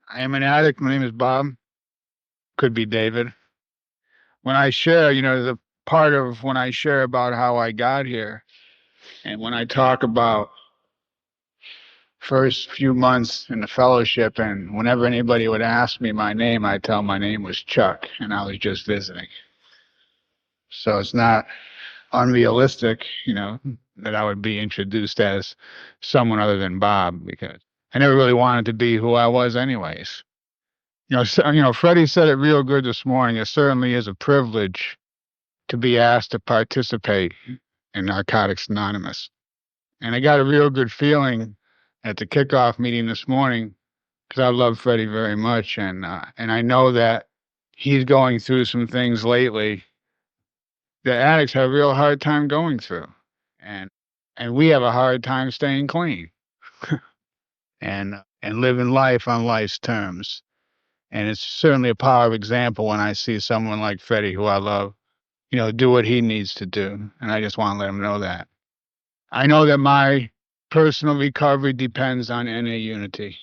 I am an addict. My name is Bob. Could be David. When I share, the part of when I share about how I got here, and when I talk about first few months in the fellowship, and whenever anybody would ask me my name, I tell my name was Chuck, and I was just visiting. So it's not unrealistic, that I would be introduced as someone other than Bob because I never really wanted to be who I was, anyways. Freddie said it real good this morning. It certainly is a privilege to be asked to participate in Narcotics Anonymous. And I got a real good feeling at the kickoff meeting this morning because I love Freddie very much, and I know that he's going through some things lately that addicts have a real hard time going through, and and we have a hard time staying clean and living life on life's terms. And it's certainly a power of example when I see someone like Freddie, who I love, do what he needs to do. And I just want to let him know that. I know that my personal recovery depends on NA unity.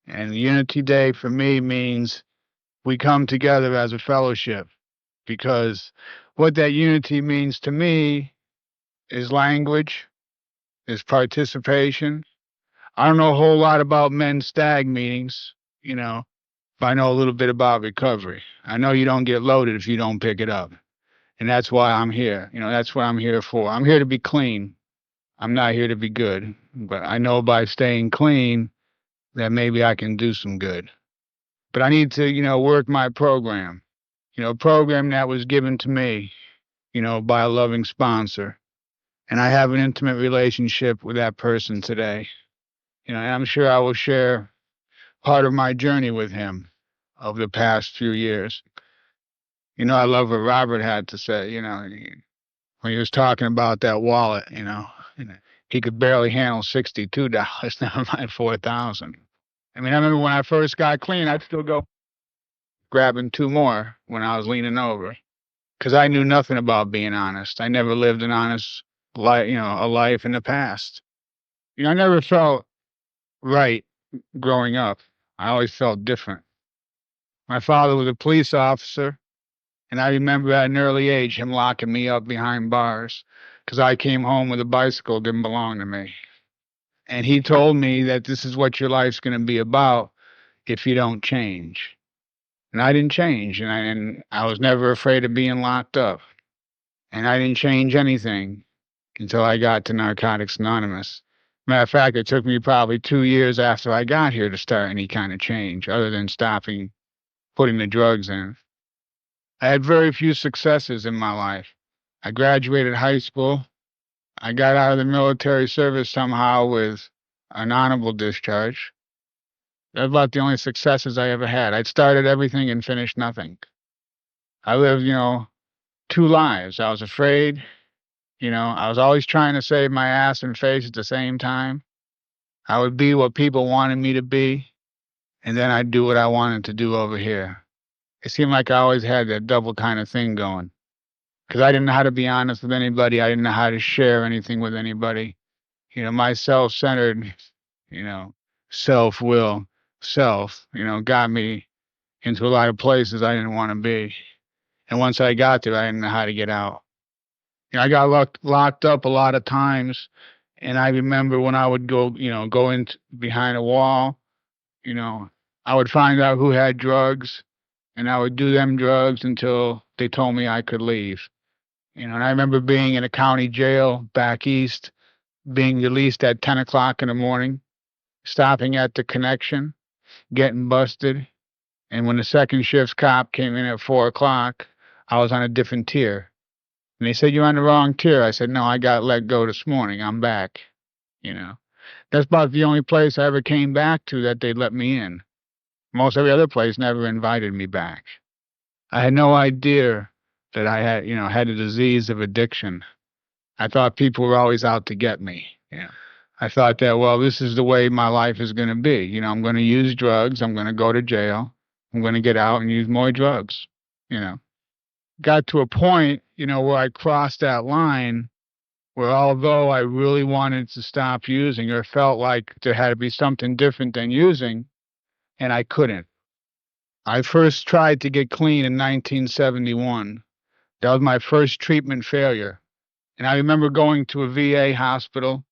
And Unity Day for me means we come together as a fellowship because what that unity means to me is language, is participation. I don't know a whole lot about men's stag meetings, but I know a little bit about recovery. I know you don't get loaded if you don't pick it up. And that's why I'm here. That's what I'm here for. I'm here to be clean. I'm not here to be good. But I know by staying clean that maybe I can do some good. But I need to, work my program. A program that was given to me, by a loving sponsor. And I have an intimate relationship with that person today. And I'm sure I will share part of my journey with him over the past few years. I love what Robert had to say, when he was talking about that wallet, he could barely handle $62, never mind 4,000. I mean, I remember when I first got clean, I'd still go grabbing two more when I was leaning over because I knew nothing about being honest. I never lived an honest life, a life in the past. I never felt right growing up. I always felt different. My father was a police officer, and I remember at an early age him locking me up behind bars because I came home with a bicycle that didn't belong to me. And he told me that this is what your life's going to be about if you don't change. And I didn't change, and I was never afraid of being locked up. And I didn't change anything until I got to Narcotics Anonymous. Matter of fact, it took me probably 2 years after I got here to start any kind of change, other than stopping putting the drugs in. I had very few successes in my life. I graduated high school. I got out of the military service somehow with an honorable discharge. That's about the only successes I ever had. I'd started everything and finished nothing. I lived, two lives. I was afraid. I was always trying to save my ass and face at the same time. I would be what people wanted me to be, and then I'd do what I wanted to do over here. It seemed like I always had that double kind of thing going because I didn't know how to be honest with anybody. I didn't know how to share anything with anybody. My self-centered, you know, self-will, got me into a lot of places I didn't want to be. And once I got there, I didn't know how to get out. I got locked up a lot of times. And I remember when I would go in behind a wall, you know, I would find out who had drugs and I would do them drugs until they told me I could leave. And I remember being in a county jail back east, being released at 10 o'clock in the morning, stopping at the connection, getting busted. And when the second shift cop came in at 4 o'clock, I was on a different tier. And they said, "You're on the wrong tier." I said, "No, I got let go this morning. I'm back." You know, that's about the only place I ever came back to that they let me in. Most every other place never invited me back. I had no idea that I had a disease of addiction. I thought people were always out to get me. I thought that, well, this is the way my life is going to be. I'm going to use drugs. I'm going to go to jail. I'm going to get out and use more drugs. You know, got to a point, where I crossed that line where although I really wanted to stop using or felt like there had to be something different than using, and I couldn't. I first tried to get clean in 1971. That was my first treatment failure. And I remember going to a VA hospital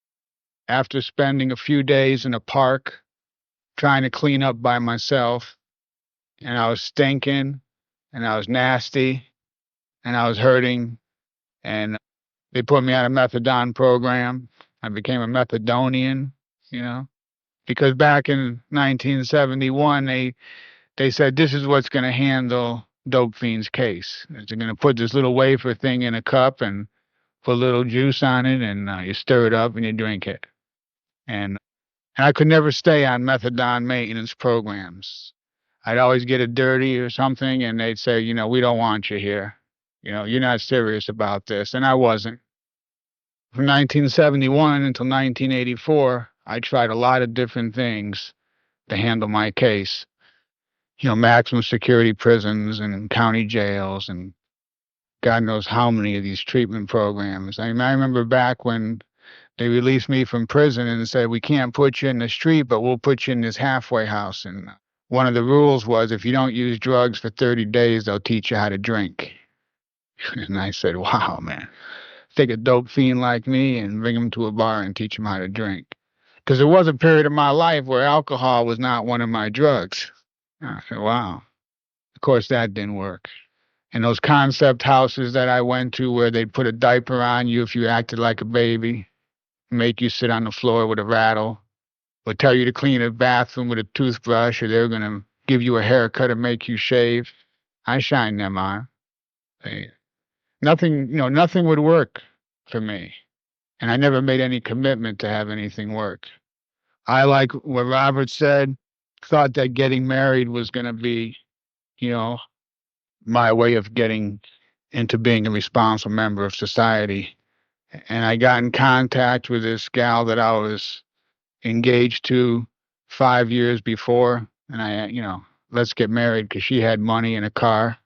after spending a few days in a park trying to clean up by myself. And I was stinking and I was nasty and I was hurting. And they put me on a methadone program. I became a methadonian, you know, because back in 1971, they said this is what's going to handle Dope Fiend's case. They're going to put this little wafer thing in a cup and put a little juice on it, and you stir it up and you drink it. And I could never stay on methadone maintenance programs. I'd always get it dirty or something, and they'd say, we don't want you here. You're not serious about this. And I wasn't. From 1971 until 1984, I tried a lot of different things to handle my case. Maximum security prisons and county jails and God knows how many of these treatment programs. I mean, I remember back when they released me from prison and said, we can't put you in the street, but we'll put you in this halfway house. And one of the rules was if you don't use drugs for 30 days, they'll teach you how to drink. And I said, wow, man, take a dope fiend like me and bring him to a bar and teach him how to drink. Because there was a period of my life where alcohol was not one of my drugs. I said, wow. Of course, that didn't work. And those concept houses that I went to where they'd put a diaper on you if you acted like a baby, make you sit on the floor with a rattle, or tell you to clean a bathroom with a toothbrush, or they're going to give you a haircut and make you shave. I shined them on. Nothing would work for me. And I never made any commitment to have anything work. I, like what Robert said, thought that getting married was going to be, my way of getting into being a responsible member of society. And I got in contact with this gal that I was engaged to 5 years before. And let's get married because she had money and a car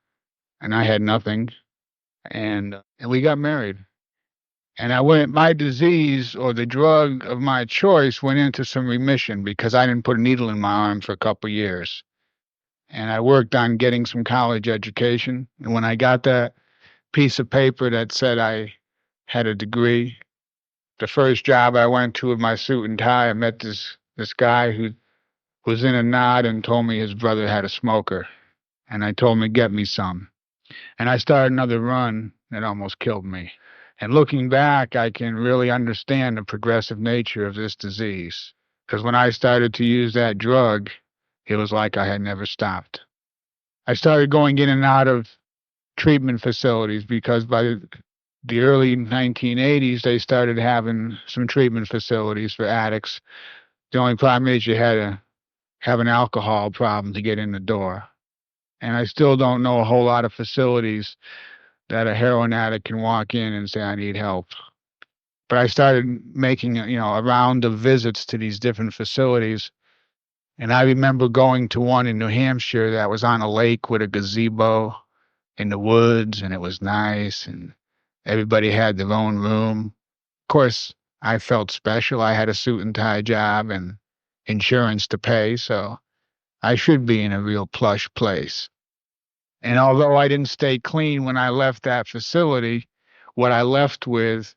and I had nothing. And we got married. And my disease or the drug of my choice went into some remission because I didn't put a needle in my arm for a couple of years. And I worked on getting some college education. And when I got that piece of paper that said I had a degree, the first job I went to with my suit and tie, I met this guy who was in a knot and told me his brother had a smoker. And I told him to get me some. And I started another run that almost killed me. And looking back, I can really understand the progressive nature of this disease. Because when I started to use that drug, it was like I had never stopped. I started going in and out of treatment facilities because by the early 1980s, they started having some treatment facilities for addicts. The only problem is you had to have an alcohol problem to get in the door. And I still don't know a whole lot of facilities that a heroin addict can walk in and say, I need help. But I started making, a round of visits to these different facilities. And I remember going to one in New Hampshire that was on a lake with a gazebo in the woods, and it was nice, and everybody had their own room. Of course, I felt special. I had a suit and tie job and insurance to pay, so I should be in a real plush place. And although I didn't stay clean when I left that facility, what I left with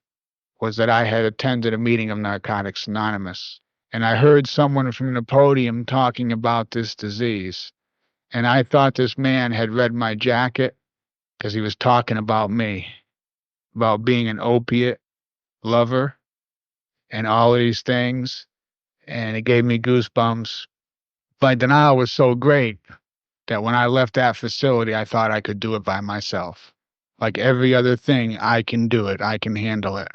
was that I had attended a meeting of Narcotics Anonymous. And I heard someone from the podium talking about this disease. And I thought this man had read my jacket because he was talking about me, about being an opiate lover and all of these things. And it gave me goosebumps. My denial was so great that when I left that facility, I thought I could do it by myself. Like every other thing, I can do it. I can handle it.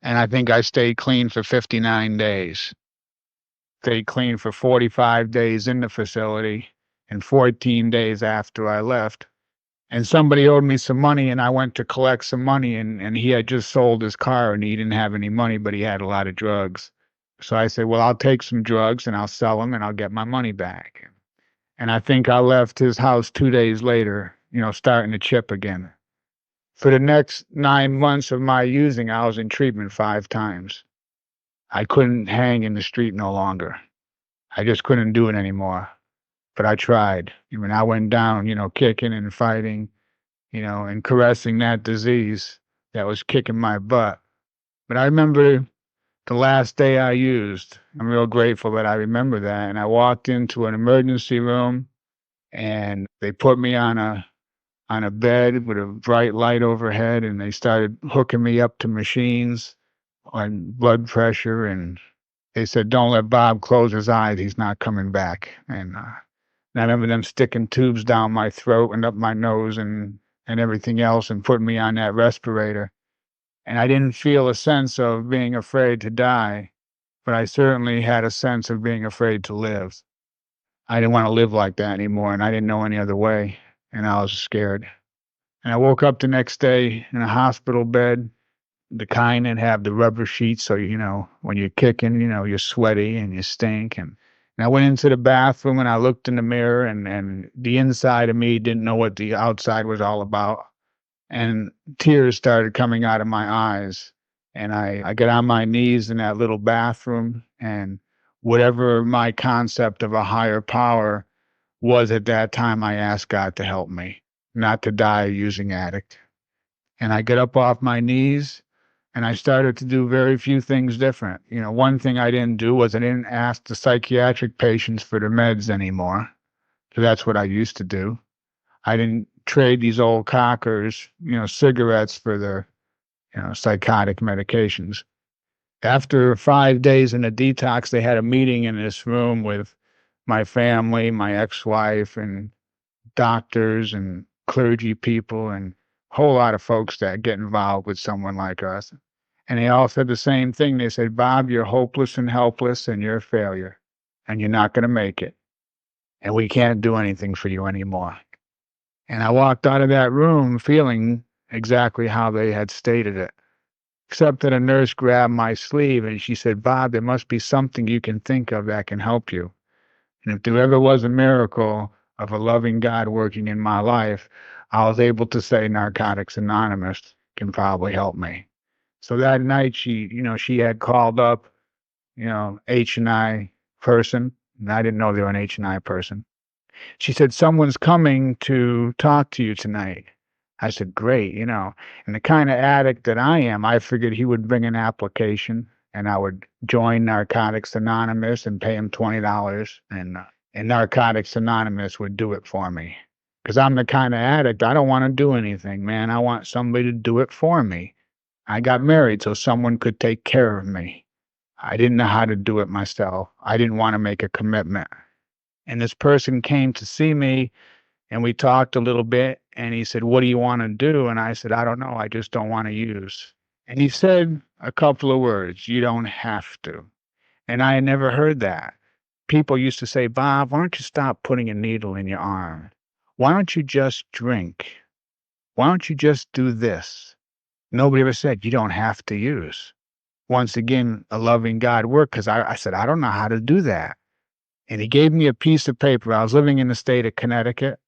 And I think I stayed clean for 59 days. Stayed clean for 45 days in the facility and 14 days after I left. And somebody owed me some money, and I went to collect some money, and he had just sold his car, and he didn't have any money, but he had a lot of drugs. So I said, well, I'll take some drugs, and I'll sell them, and I'll get my money back. And I think I left his house 2 days later, starting to chip again. For the next 9 months of my using, I was in treatment 5 times. I couldn't hang in the street no longer. I just couldn't do it anymore. but I tried. I mean, I went down, kicking and fighting, and caressing that disease that was kicking my butt. But I remember the last day I used. I'm real grateful that I remember that. And I walked into an emergency room and they put me on a bed with a bright light overhead, and they started hooking me up to machines on blood pressure, and they said, "Don't let Bob close his eyes. He's not coming back." And I remember them sticking tubes down my throat and up my nose and everything else and putting me on that respirator. And I didn't feel a sense of being afraid to die, but I certainly had a sense of being afraid to live. I didn't want to live like that anymore, and I didn't know any other way, and I was scared. And I woke up the next day in a hospital bed, the kind that have the rubber sheets, so when you're kicking, you're sweaty and you stink. And I went into the bathroom and I looked in the mirror, and the inside of me didn't know what the outside was all about. And tears started coming out of my eyes. And I got on my knees in that little bathroom, and whatever my concept of a higher power was at that time, I asked God to help me not to die a using addict. And I got up off my knees and I started to do very few things different. One thing I didn't do was I didn't ask the psychiatric patients for their meds anymore. So that's what I used to do. I didn't trade these old cockers, cigarettes for their, psychotic medications. After 5 days in a detox, they had a meeting in this room with my family, my ex-wife, and doctors and clergy people and a whole lot of folks that get involved with someone like us. And they all said the same thing. They said, "Bob, you're hopeless and helpless and you're a failure and you're not going to make it. And we can't do anything for you anymore." And I walked out of that room feeling exactly how they had stated it, except that a nurse grabbed my sleeve and she said, "Bob, there must be something you can think of that can help you. And if there ever was a miracle of a loving God working in my life, I was able to say Narcotics Anonymous can probably help me." So that night she had called up, H&I person, and I didn't know they were an H&I person. She said, "Someone's coming to talk to you tonight." I said, "Great," and the kind of addict that I am, I figured he would bring an application and I would join Narcotics Anonymous and pay him $20, and Narcotics Anonymous would do it for me. Because I'm the kind of addict, I don't want to do anything, man. I want somebody to do it for me. I got married so someone could take care of me. I didn't know how to do it myself. I didn't want to make a commitment. And this person came to see me and we talked a little bit and he said, "What do you want to do?" And I said, "I don't know. I just don't want to use." And he said a couple of words, "You don't have to." And I had never heard that. People used to say, "Bob, why don't you stop putting a needle in your arm? Why don't you just drink? Why don't you just do this?" Nobody ever said, "You don't have to use." Once again, a loving God worked because I said, "I don't know how to do that." And he gave me a piece of paper. I was living in the state of Connecticut.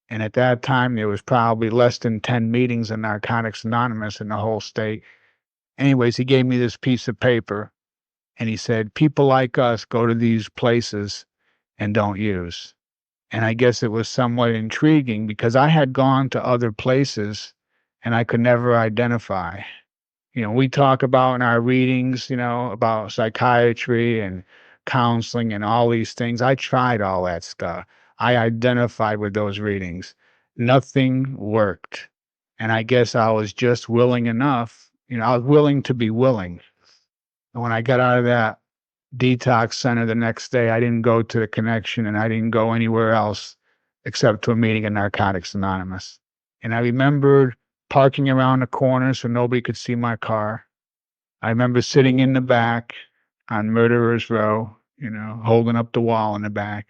And at that time, there was probably less than 10 meetings of Narcotics Anonymous in the whole state. Anyways, he gave me this piece of paper and he said, "People like us go to these places and don't use." And I guess it was somewhat intriguing because I had gone to other places and I could never identify. We talk about in our readings, about psychiatry and counseling and all these things. I tried all that stuff. I identified with those readings. Nothing worked. And I guess I was just willing enough. I was willing to be willing. And when I got out of that detox center the next day, I didn't go to the connection and I didn't go anywhere else except to a meeting of Narcotics Anonymous. And I remembered parking around the corner so nobody could see my car. I remember sitting in the back on Murderer's Row, holding up the wall in the back.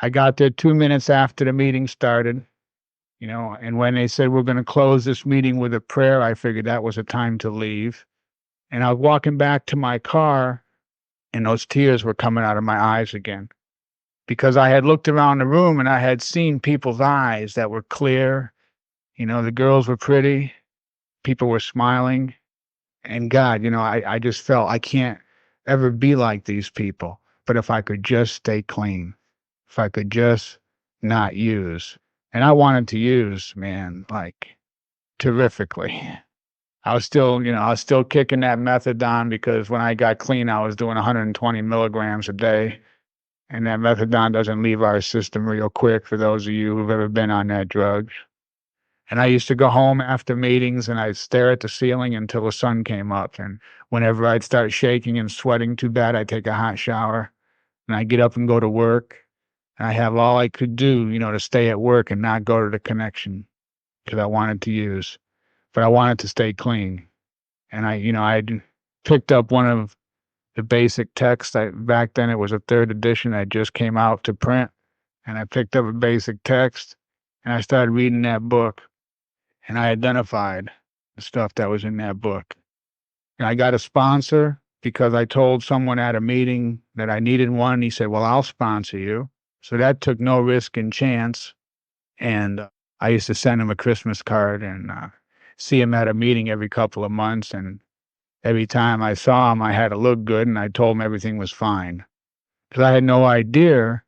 I got there 2 minutes after the meeting started, and when they said we're going to close this meeting with a prayer, I figured that was a time to leave. And I was walking back to my car, and those tears were coming out of my eyes again because I had looked around the room and I had seen people's eyes that were clear. The girls were pretty, people were smiling. And God, I just felt I can't ever be like these people. But if I could just stay clean if I could just not use. And I wanted to use, man, like terrifically. I was still kicking that methadone because when I got clean, I was doing 120 milligrams a day. And that methadone doesn't leave our system real quick for those of you who've ever been on that drug. And I used to go home after meetings and I'd stare at the ceiling until the sun came up. And whenever I'd start shaking and sweating too bad, I'd take a hot shower and I'd get up and go to work. And I have all I could do, to stay at work and not go to the connection because I wanted to use, but I wanted to stay clean. And I'd picked up one of the basic text. Back then it was a third edition that just came out to print. And I picked up a basic text and I started reading that book. And I identified the stuff that was in that book. And I got a sponsor because I told someone at a meeting that I needed one. He said, well, I'll sponsor you. So that took no risk and chance. And I used to send him a Christmas card and see him at a meeting every couple of months. And every time I saw him, I had to look good and I told him everything was fine. Because I had no idea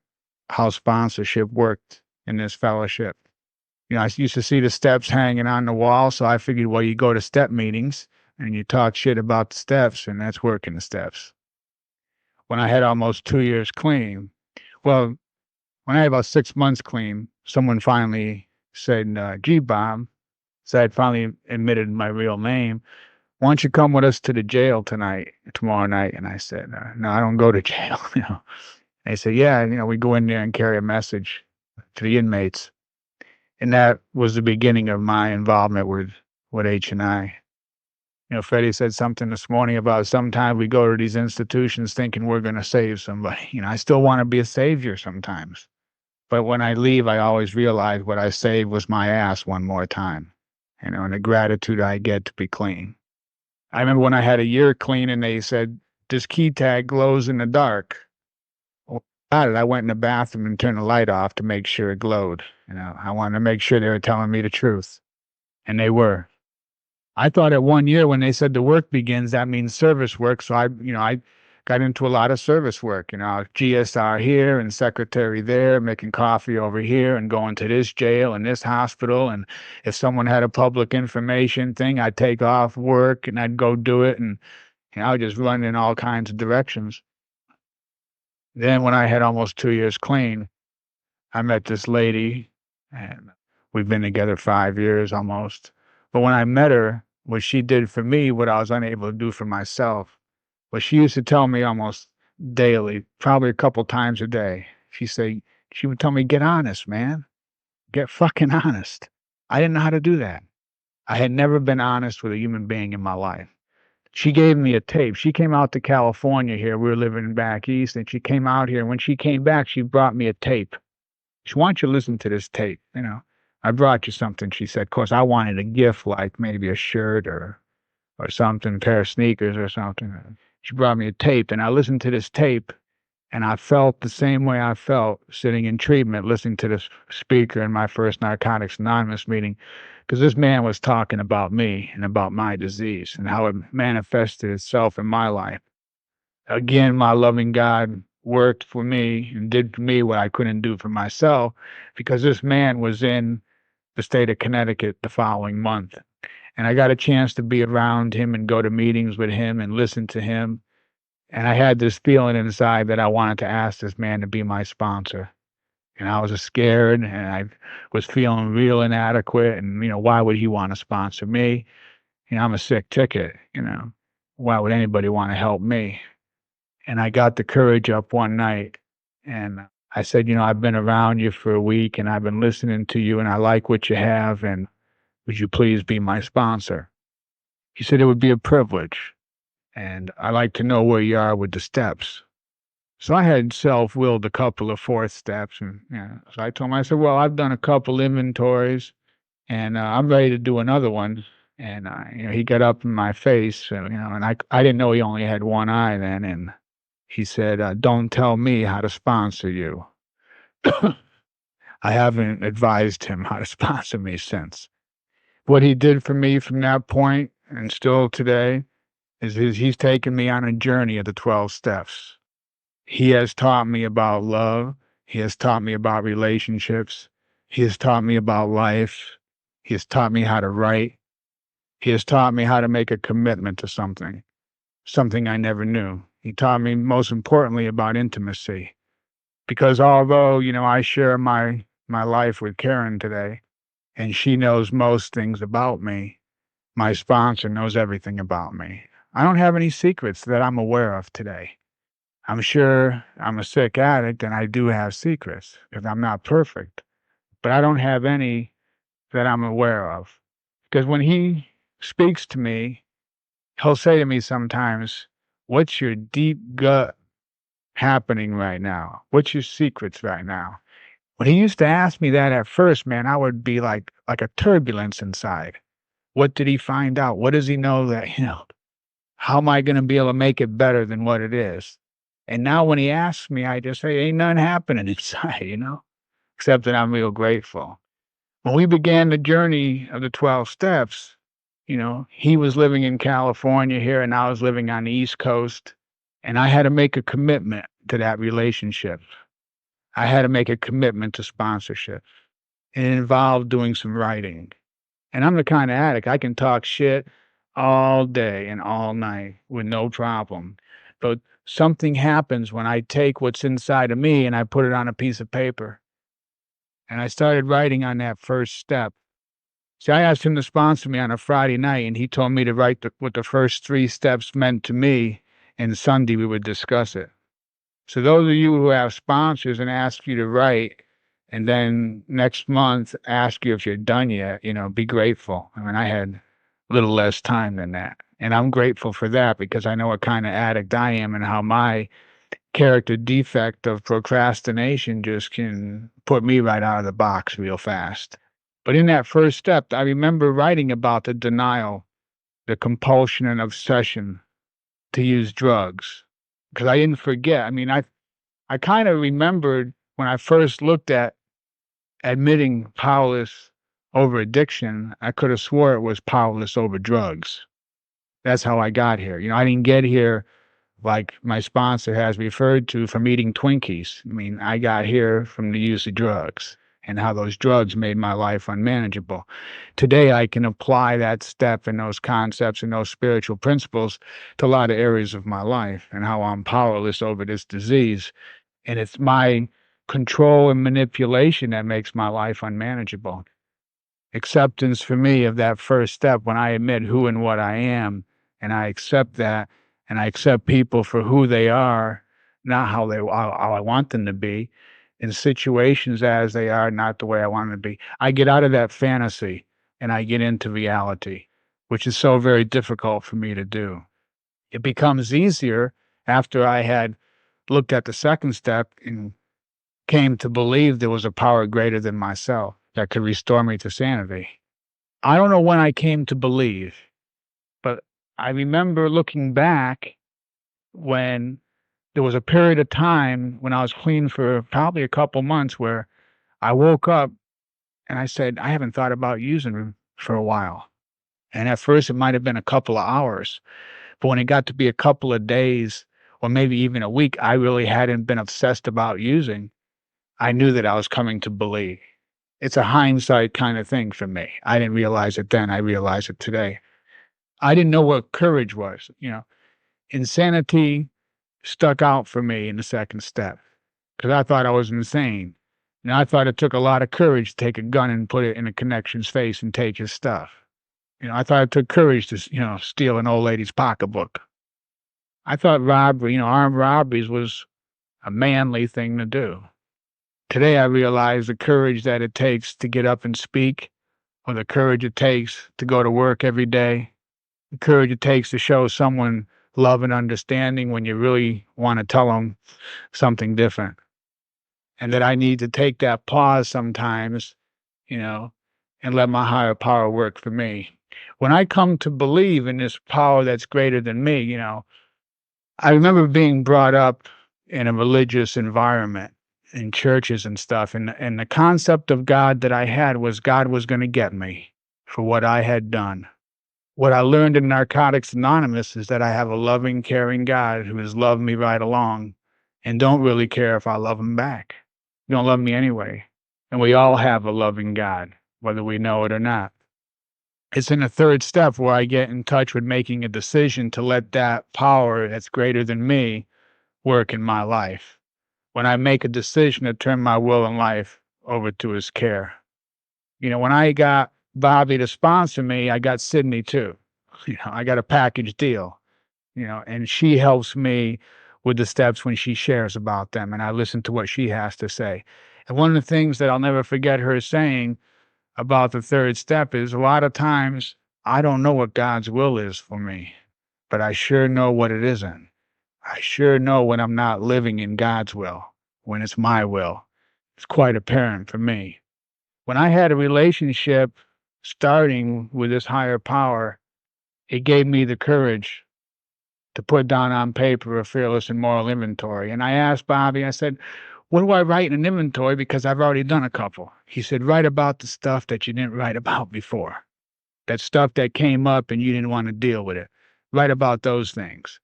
how sponsorship worked in this fellowship. I used to see the steps hanging on the wall, so I figured, well, you go to step meetings and you talk shit about the steps, and that's working the steps. When I had almost 2 years clean, well, when I had about 6 months clean, someone finally said, gee, Bob, so I'd finally admitted my real name. Why don't you come with us to the jail tomorrow night? And I said, no, I don't go to jail. They said, yeah, we go in there and carry a message to the inmates. And that was the beginning of my involvement with H&I. Freddie said something this morning about sometimes we go to these institutions thinking we're going to save somebody. I still want to be a savior sometimes. But when I leave, I always realize what I saved was my ass one more time, and the gratitude I get to be clean. I remember when I had a year clean and they said, this key tag glows in the dark. I went in the bathroom and turned the light off to make sure it glowed. I wanted to make sure they were telling me the truth. And they were. I thought at 1 year when they said the work begins, that means service work. So I got into a lot of service work, GSR here and secretary there, making coffee over here and going to this jail and this hospital. And if someone had a public information thing, I'd take off work and I'd go do it. And I would just run in all kinds of directions. Then when I had almost 2 years clean, I met this lady and we've been together 5 years almost. But when I met her, what she did for me, what I was unable to do for myself, what she used to tell me almost daily, probably a couple times a day. She would tell me, get honest, man. Get fucking honest. I didn't know how to do that. I had never been honest with a human being in my life. She gave me a tape. She came out to California here. We were living back east, and she came out here. And when she came back, she brought me a tape. She wanted why don't you listen to this tape? I brought you something, she said. Of course, I wanted a gift, like maybe a shirt or something, a pair of sneakers or something. She brought me a tape, and I listened to this tape, and I felt the same way I felt sitting in treatment, listening to this speaker in my first Narcotics Anonymous meeting, because this man was talking about me and about my disease and how it manifested itself in my life. Again, my loving God worked for me and did for me what I couldn't do for myself, because this man was in the state of Connecticut the following month. And I got a chance to be around him and go to meetings with him and listen to him. And I had this feeling inside that I wanted to ask this man to be my sponsor. And I was scared and I was feeling real inadequate. And, why would he want to sponsor me? I'm a sick ticket, Why would anybody want to help me? And I got the courage up one night and I said, I've been around you for a week and I've been listening to you and I like what you have. And would you please be my sponsor? He said, it would be a privilege. And I like to know where you are with the steps. So I had self-willed a couple of fourth steps. And so I told him, I said, well, I've done a couple inventories and I'm ready to do another one. And, he got up in my face, and I didn't know he only had one eye then. And he said, don't tell me how to sponsor you. I haven't advised him how to sponsor me since. What he did for me from that point and still today is he's taken me on a journey of the 12 steps. He has taught me about love. He has taught me about relationships. He has taught me about life. He has taught me how to write. He has taught me how to make a commitment to something I never knew. He taught me, most importantly, about intimacy. Because although, I share my life with Karen today, and she knows most things about me, my sponsor knows everything about me. I don't have any secrets that I'm aware of today. I'm sure I'm a sick addict and I do have secrets because I'm not perfect, but I don't have any that I'm aware of. Because when he speaks to me, he'll say to me sometimes, "What's your deep gut happening right now? What's your secrets right now?" When he used to ask me that at first, man, I would be like a turbulence inside. What did he find out? What does he know that, how am I gonna be able to make it better than what it is? And now when he asks me, I just say, "Ain't nothing happening inside," except that I'm real grateful. When we began the journey of the 12 steps, he was living in California here and I was living on the East Coast. And I had to make a commitment to that relationship. I had to make a commitment to sponsorship. It involved doing some writing. And I'm the kind of addict, I can talk shit all day and all night with no problem. But something happens when I take what's inside of me and I put it on a piece of paper. And I started writing on that first step. See, I asked him to sponsor me on a Friday night, and he told me to write what the first 3 steps meant to me, and Sunday we would discuss it. So those of you who have sponsors and ask you to write, and then next month ask you if you're done yet, be grateful. I mean, I had a little less time than that. And I'm grateful for that because I know what kind of addict I am and how my character defect of procrastination just can put me right out of the box real fast. But in that first step, I remember writing about the denial, the compulsion and obsession to use drugs because I didn't forget. I mean, I kind of remembered when I first looked at admitting powerless over addiction, I could have swore it was powerless over drugs. That's how I got here. I didn't get here like my sponsor has referred to from eating Twinkies. I mean, I got here from the use of drugs and how those drugs made my life unmanageable. Today, I can apply that step and those concepts and those spiritual principles to a lot of areas of my life and how I'm powerless over this disease. And it's my control and manipulation that makes my life unmanageable. Acceptance for me of that first step when I admit who and what I am, and I accept that, and I accept people for who they are, not how I want them to be, in situations as they are, not the way I want them to be. I get out of that fantasy and I get into reality, which is so very difficult for me to do. It becomes easier after I had looked at the second step and came to believe there was a power greater than myself that could restore me to sanity. I don't know when I came to believe, but I remember looking back when there was a period of time when I was clean for probably a couple months where I woke up and I said, I haven't thought about using them for a while. And at first it might have been a couple of hours, but when it got to be a couple of days or maybe even a week, I really hadn't been obsessed about using. I knew that I was coming to believe. It's a hindsight kind of thing for me. I didn't realize it then. I realize it today. I didn't know what courage was. Insanity stuck out for me in the second step because I thought I was insane. And I thought it took a lot of courage to take a gun and put it in a connection's face and take his stuff. I thought it took courage to, steal an old lady's pocketbook. I thought robbery, armed robberies was a manly thing to do. Today, I realize the courage that it takes to get up and speak, or the courage it takes to go to work every day, the courage it takes to show someone love and understanding when you really want to tell them something different. And that I need to take that pause sometimes, and let my higher power work for me. When I come to believe in this power that's greater than me, I remember being brought up in a religious environment in churches and stuff. And the concept of God that I had was God was going to get me for what I had done. What I learned in Narcotics Anonymous is that I have a loving, caring God who has loved me right along and don't really care if I love him back. You don't love me anyway. And we all have a loving God, whether we know it or not. It's in the third step where I get in touch with making a decision to let that power that's greater than me work in my life. When I make a decision to turn my will and life over to his care. When I got Bobby to sponsor me, I got Sydney too. I got a package deal, and she helps me with the steps when she shares about them, and I listen to what she has to say. And one of the things that I'll never forget her saying about the third step is a lot of times I don't know what God's will is for me, but I sure know what it isn't. I sure know when I'm not living in God's will, when it's my will. It's quite apparent for me. When I had a relationship starting with this higher power, it gave me the courage to put down on paper a fearless and moral inventory. And I asked Bobby, I said, what do I write in an inventory? Because I've already done a couple. He said, write about the stuff that you didn't write about before. That stuff that came up and you didn't want to deal with it. Write about those things.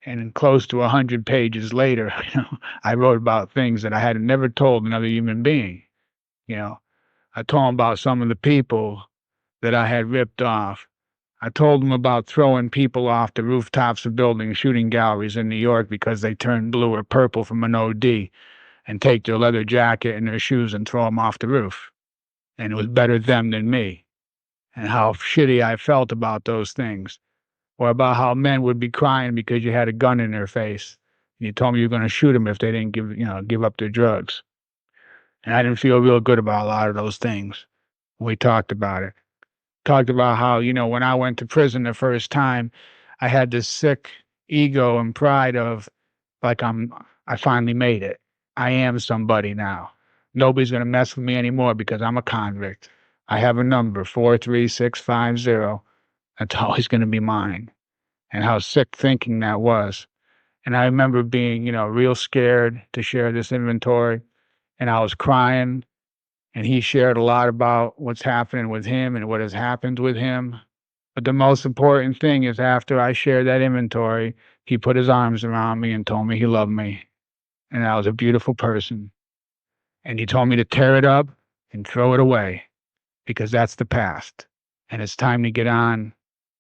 And close to 100 pages later, I wrote about things that I had never told another human being. I told him about some of the people that I had ripped off. I told him about throwing people off the rooftops of buildings, shooting galleries in New York because they turned blue or purple from an OD, and take their leather jacket and their shoes and throw them off the roof. And it was better them than me. And how shitty I felt about those things. Or about how men would be crying because you had a gun in their face. And you told me you were going to shoot them if they didn't give up their drugs. And I didn't feel real good about a lot of those things. We talked about it. Talked about how, when I went to prison the first time, I had this sick ego and pride of like I finally made it. I am somebody now. Nobody's gonna mess with me anymore because I'm a convict. I have a number, 43650. That's always gonna be mine. And how sick thinking that was. And I remember being, real scared to share this inventory. And I was crying. And he shared a lot about what's happening with him and what has happened with him. But the most important thing is after I shared that inventory, he put his arms around me and told me he loved me. And I was a beautiful person. And he told me to tear it up and throw it away because that's the past. And it's time to get on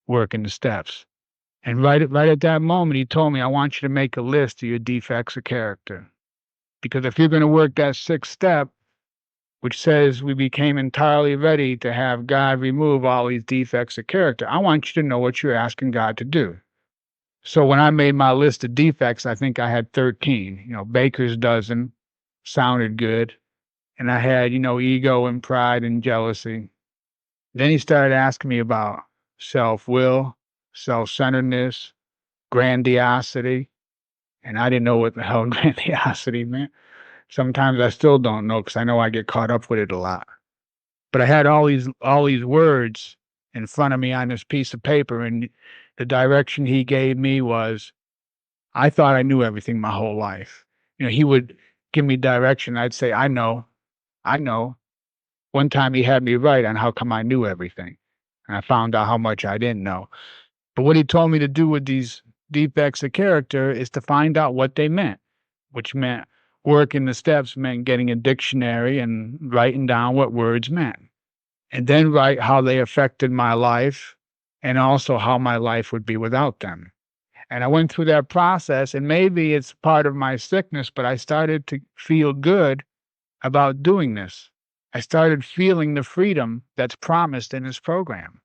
working the steps. And right at that moment, he told me, I want you to make a list of your defects of character. Because if you're going to work that sixth step, which says we became entirely ready to have God remove all these defects of character, I want you to know what you're asking God to do. So when I made my list of defects, I think I had 13. Baker's dozen sounded good. And I had, ego and pride and jealousy. Then he started asking me about self-will, self-centeredness, grandiosity. And I didn't know what the hell grandiosity meant. Sometimes I still don't know because I know I get caught up with it a lot. But I had all these words in front of me on this piece of paper, and the direction he gave me was, I thought I knew everything my whole life. He would give me direction. I'd say, I know. One time he had me write on how come I knew everything. And I found out how much I didn't know. But what he told me to do with these defects of character is to find out what they meant, which meant working the steps meant getting a dictionary and writing down what words meant. And then write how they affected my life and also how my life would be without them. And I went through that process, and maybe it's part of my sickness, but I started to feel good about doing this. I started feeling the freedom that's promised in this program.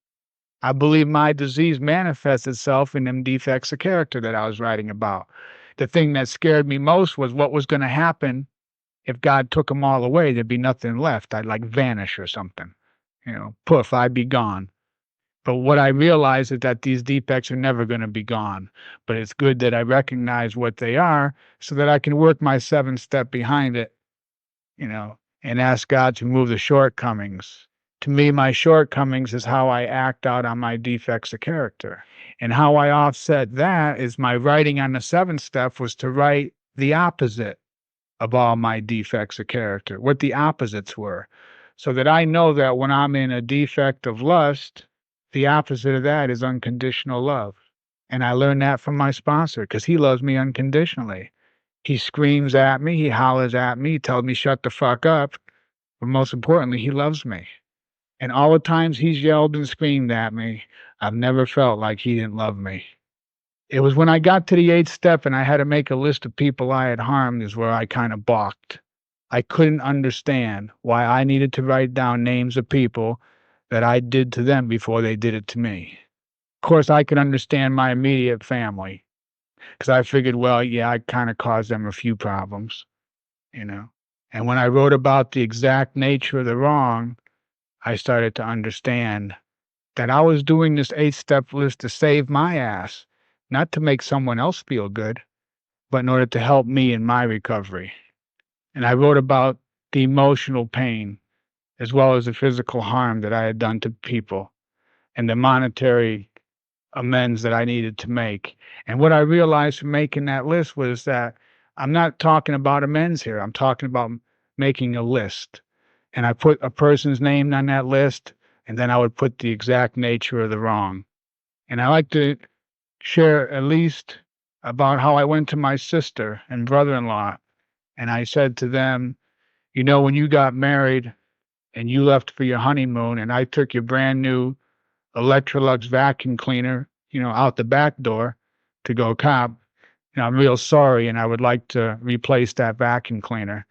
I believe my disease manifests itself in them defects of character that I was writing about. The thing that scared me most was what was going to happen if God took them all away. There'd be nothing left. I'd vanish or something. Poof, I'd be gone. But what I realize is that these defects are never going to be gone. But it's good that I recognize what they are so that I can work my 7th step behind it, and ask God to remove the shortcomings. To me, my shortcomings is how I act out on my defects of character. And how I offset that is my writing on the 7th step was to write the opposite of all my defects of character, what the opposites were. So that I know that when I'm in a defect of lust, the opposite of that is unconditional love. And I learned that from my sponsor because he loves me unconditionally. He screams at me, he hollers at me, he tells me shut the fuck up, but most importantly, he loves me. And all the times he's yelled and screamed at me, I've never felt like he didn't love me. It was when I got to the 8th step and I had to make a list of people I had harmed is where I kind of balked. I couldn't understand why I needed to write down names of people that I did to them before they did it to me. Of course, I could understand my immediate family because I figured, well, yeah, I kind of caused them a few problems, you know. And when I wrote about the exact nature of the wrong, I started to understand that I was doing this 8-step list to save my ass, not to make someone else feel good, but in order to help me in my recovery. And I wrote about the emotional pain as well as the physical harm that I had done to people and the monetary amends that I needed to make. And what I realized from making that list was that I'm not talking about amends here. I'm talking about making a list. And I put a person's name on that list, and then I would put the exact nature of the wrong. And I like to share at least about how I went to my sister and brother-in-law, and I said to them, you know, when you got married and you left for your honeymoon and I took your brand new Electrolux vacuum cleaner, out the back door to go cop, I'm real sorry and I would like to replace that vacuum cleaner.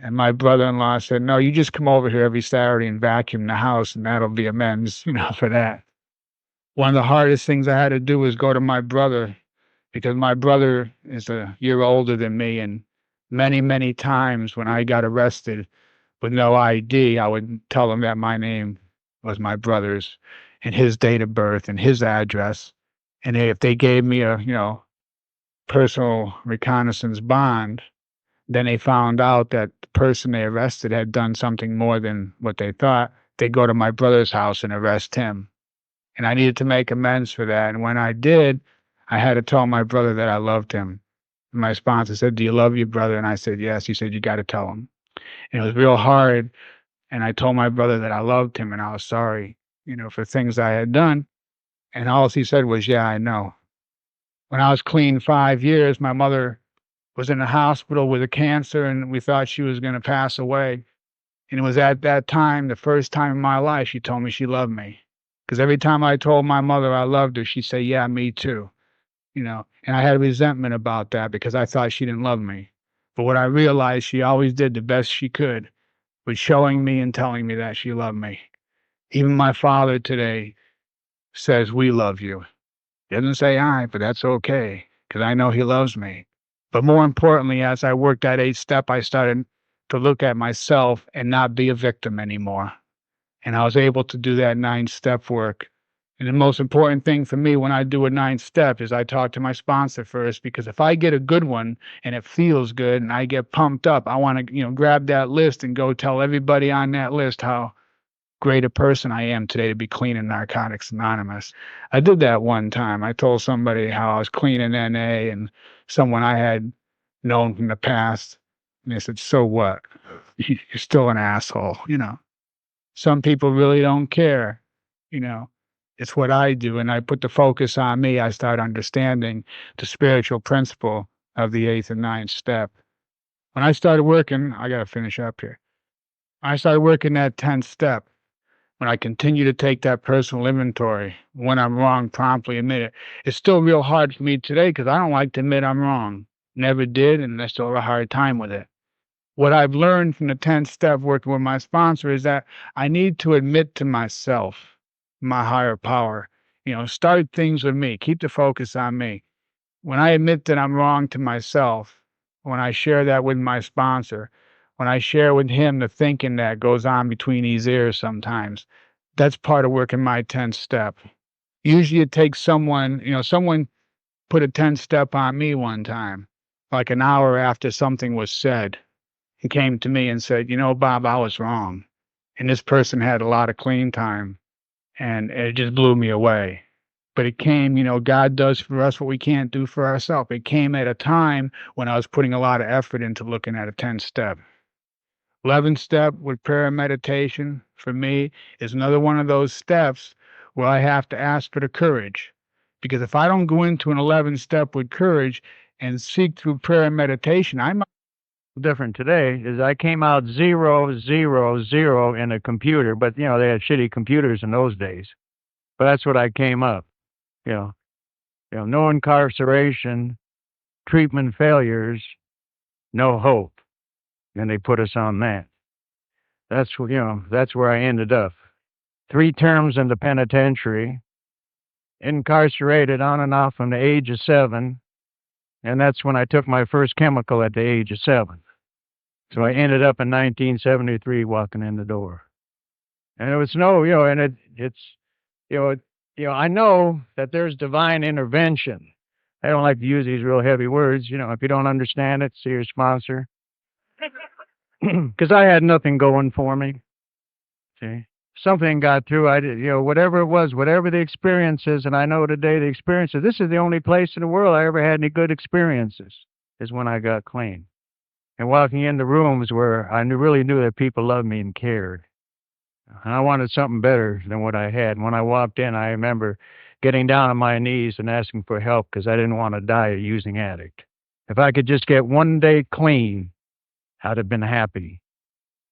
And my brother-in-law said, no, you just come over here every Saturday and vacuum the house and that'll be amends, for that. One of the hardest things I had to do was go to my brother because my brother is a year older than me. And many, many times when I got arrested with no ID, I would tell him that my name was my brother's and his date of birth and his address. And if they gave me a, personal reconnaissance bond, then they found out that the person they arrested had done something more than what they thought. They'd go to my brother's house and arrest him. And I needed to make amends for that. And when I did, I had to tell my brother that I loved him. And my sponsor said, do you love your brother? And I said, yes. He said, you got to tell him. And it was real hard. And I told my brother that I loved him and I was sorry, for things I had done. And all he said was, yeah, I know. When I was clean 5 years, my mother was in the hospital with a cancer and we thought she was going to pass away. And it was at that time, the first time in my life, she told me she loved me. Because every time I told my mother I loved her, she'd say, yeah, me too. And I had resentment about that because I thought she didn't love me. But what I realized, she always did the best she could with showing me and telling me that she loved me. Even my father today says, we love you. He doesn't say I, but that's okay because I know he loves me. But more importantly, as I worked that 8th step, I started to look at myself and not be a victim anymore. And I was able to do that 9-step work. And the most important thing for me when I do a 9th step is I talk to my sponsor first, because if I get a good one and it feels good and I get pumped up, I want to, grab that list and go tell everybody on that list how great a person I am today to be clean in Narcotics Anonymous. I did that one time. I told somebody how I was clean in NA and someone I had known from the past. And they said, so what? You're still an asshole, Some people really don't care, you know. It's what I do, and I put the focus on me. I start understanding the spiritual principle of the 8th and 9th step. When I started working, I got to finish up here. I started working that 10th step. When I continue to take that personal inventory, when I'm wrong, promptly admit it. It's still real hard for me today because I don't like to admit I'm wrong. Never did, and I still have a hard time with it. What I've learned from the 10th step working with my sponsor is that I need to admit to myself, my higher power, start things with me, keep the focus on me. When I admit that I'm wrong to myself, when I share that with my sponsor, when I share with him the thinking that goes on between his ears sometimes, that's part of working my 10th step. Usually it takes someone put a 10th step on me one time, like an hour after something was said. He came to me and said, Bob, I was wrong. And this person had a lot of clean time and it just blew me away. But it came, God does for us what we can't do for ourselves. It came at a time when I was putting a lot of effort into looking at a 10th step. 11th step with prayer and meditation for me is another one of those steps where I have to ask for the courage. Because if I don't go into an 11th step with courage, and seek through prayer and meditation. I'm different today is I came out 0, 0, 0 in a computer, but you know, they had shitty computers in those days. But that's what I came up. You know, no incarceration, treatment failures, no hope. And they put us on that. That's that's where I ended up. 3 terms in the penitentiary, incarcerated on and off from the age of 7, and that's when I took my first chemical at the age of 7. So I ended up in 1973 walking in the door. And it was it's, I know that there's divine intervention. I don't like to use these real heavy words. If you don't understand it, see your sponsor. Because I had nothing going for me. See, something got through. I did, whatever it was, whatever the experiences, and I know today the experiences. This is the only place in the world I ever had any good experiences. Is when I got clean, and walking into rooms where I really knew that people loved me and cared. And I wanted something better than what I had. And when I walked in, I remember getting down on my knees and asking for help because I didn't want to die a using addict. If I could just get one day clean, I'd have been happy.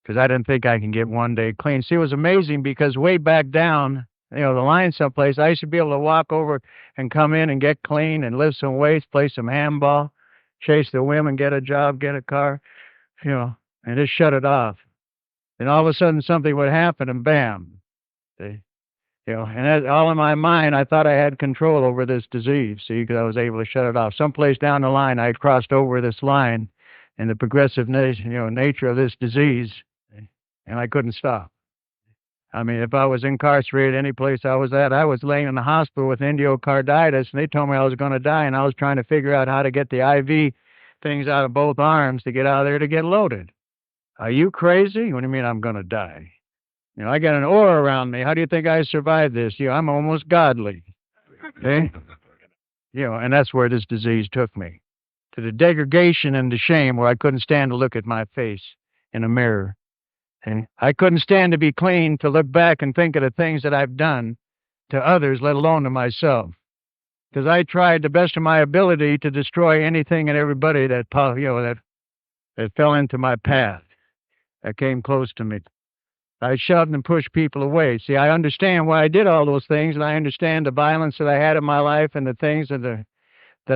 Because I didn't think I can get one day clean. See, it was amazing because way back down, the line someplace, I used to be able to walk over and come in and get clean and lift some weights, play some handball, chase the women, get a job, get a car, and just shut it off. Then all of a sudden something would happen and bam. See? And that, all in my mind, I thought I had control over this disease, see, because I was able to shut it off. Someplace down the line, I crossed over this line and the progressive nature of this disease, and I couldn't stop. I mean, if I was incarcerated any place I was at, I was laying in the hospital with endocarditis, and they told me I was going to die, and I was trying to figure out how to get the IV things out of both arms to get out of there to get loaded. Are you crazy? What do you mean I'm going to die? I got an aura around me. How do you think I survived this? I'm almost godly. Okay? And that's where this disease took me. To the degradation and the shame where I couldn't stand to look at my face in a mirror. Okay? I couldn't stand to be clean, to look back and think of the things that I've done to others, let alone to myself. Because I tried the best of my ability to destroy anything and everybody that fell into my path, that came close to me. I shoved and pushed people away. See, I understand why I did all those things, and I understand the violence that I had in my life and the things that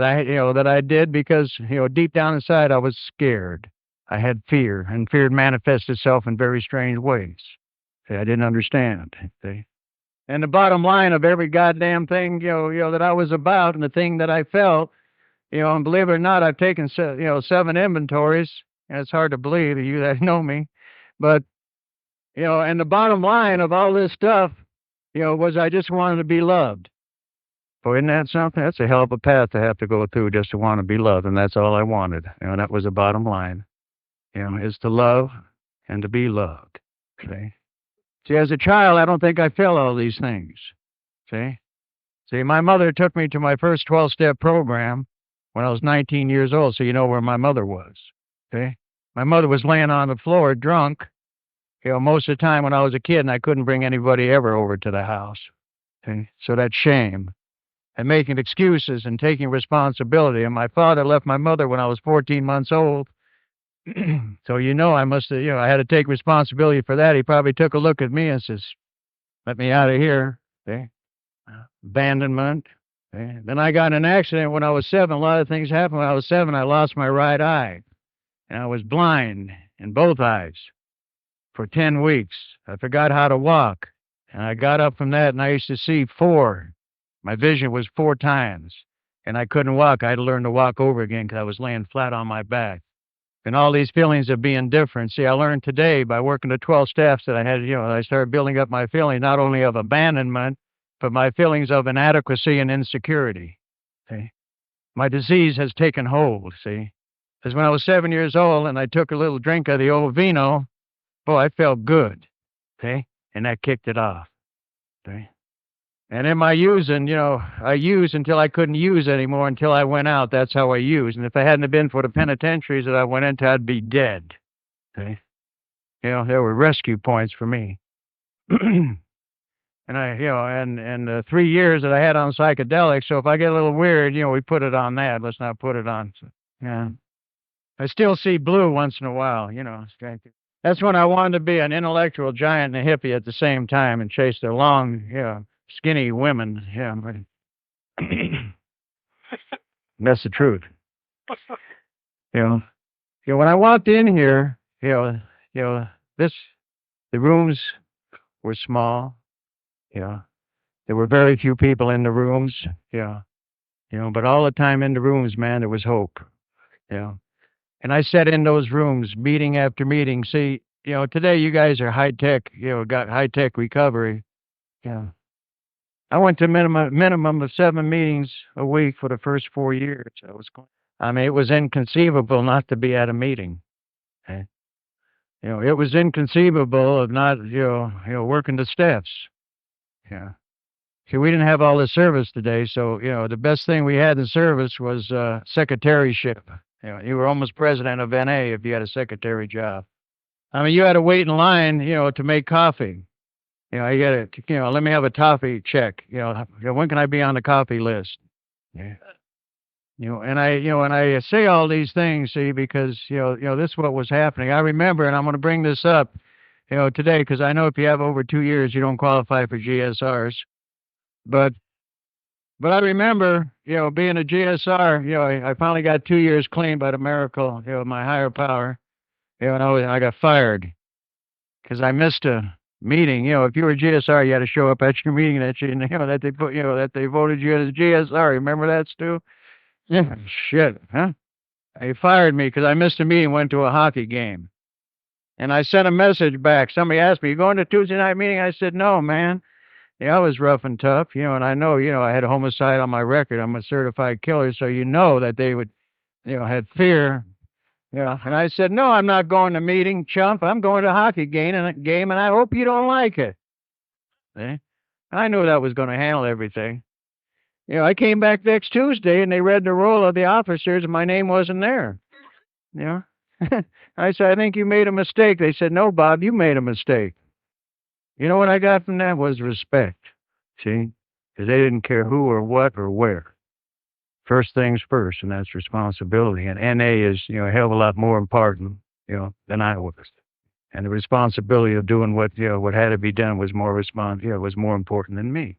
I did because, deep down inside I was scared. I had fear, and fear manifests itself in very strange ways. See, I didn't understand. See? And the bottom line of every goddamn thing, that I was about and the thing that I felt, and believe it or not, I've taken, 7 inventories, and it's hard to believe you that know me, but and the bottom line of all this stuff, was I just wanted to be loved. Well, isn't that something? That's a hell of a path to have to go through just to want to be loved, and that's all I wanted. That was the bottom line, is to love and to be loved. See, as a child, I don't think I felt all these things. See, my mother took me to my first 12-step program when I was 19 years old, so you know where my mother was. My mother was laying on the floor drunk, most of the time when I was a kid, and I couldn't bring anybody ever over to the house. So that shame and making excuses and taking responsibility. And my father left my mother when I was 14 months old. So, I must have, I had to take responsibility for that. He probably took a look at me and says, let me out of here. Abandonment. Then I got in an accident when I was 7. A lot of things happened when I was 7. I lost my right eye. And I was blind in both eyes for 10 weeks. I forgot how to walk. And I got up from that, and I used to see 4. My vision was 4 times. And I couldn't walk. I had to learn to walk over again because I was laying flat on my back. And all these feelings of being different. See, I learned today by working the 12 steps that I had, I started building up my feeling not only of abandonment, but my feelings of inadequacy and insecurity. My disease has taken hold, see. Because when I was 7 years old and I took a little drink of the old vino, boy, I felt good, and that kicked it off, And in my using, I used until I couldn't use anymore until I went out. That's how I used. And if it hadn't have been for the penitentiaries that I went into, I'd be dead, There were rescue points for me. And and the 3 years that I had on psychedelics, so if I get a little weird, we put it on that. Let's not put it on. So, yeah. I still see blue once in a while, That's when I wanted to be an intellectual giant and a hippie at the same time and chase the long, skinny women. Yeah, but that's the truth. You know, when I walked in here, this the rooms were small. There were very few people in the rooms. Yeah, but all the time in the rooms, man, there was hope. Yeah, and I sat in those rooms, meeting after meeting. See, today you guys are high tech. Got high tech recovery. Yeah, I went to minimum of 7 meetings a week for the first 4 years. I mean, it was inconceivable not to be at a meeting. Okay? It was inconceivable of not, working the steps. Yeah. See, we didn't have all the service today, so, the best thing we had in service was secretaryship. You were almost president of NA if you had a secretary job. I mean, you had to wait in line, to make coffee. You got to, let me have a toffee check. When can I be on the coffee list? Yeah. And I say all these things, see, because, this is what was happening. I remember, and I'm going to bring this up, today, because I know if you have over 2 years, you don't qualify for GSRs. But I remember, being a GSR, I finally got 2 years clean by the miracle, of my higher power. And I got fired because I missed a meeting. If you were a GSR, you had to show up at your meeting that they put, that they voted you as a GSR. Remember that, Stu? Yeah, shit, huh? They fired me because I missed a meeting, went to a hockey game. And I sent a message back. Somebody asked me, you going to Tuesday night meeting? I said, no, man. I was rough and tough, and I know, I had a homicide on my record. I'm a certified killer, so that they would, had fear. And I said, no, I'm not going to meeting, chump. I'm going to a hockey game, and I hope you don't like it. See? I knew that was going to handle everything. I came back next Tuesday, and they read the roll of the officers, and my name wasn't there. I said, I think you made a mistake. They said, no, Bob, you made a mistake. You know what I got from that was respect, see? Because they didn't care who or what or where. First things first, and that's responsibility. And NA is, a hell of a lot more important, than I was. And the responsibility of doing what had to be done was more was more important than me.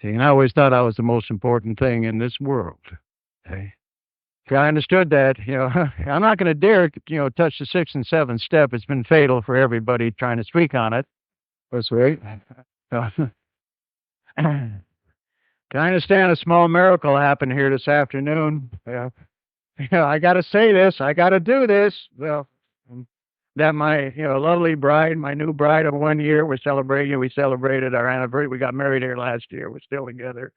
See, and I always thought I was the most important thing in this world. See? I understood that, I'm not going to dare, touch the 6th and 7th step. It's been fatal for everybody trying to speak on it. That's right. Can I understand a small miracle happened here this afternoon? Yeah. I got to say this. I got to do this. Well, that my, lovely bride, my new bride of 1 year, we're celebrating. We celebrated our anniversary. We got married here last year. We're still together.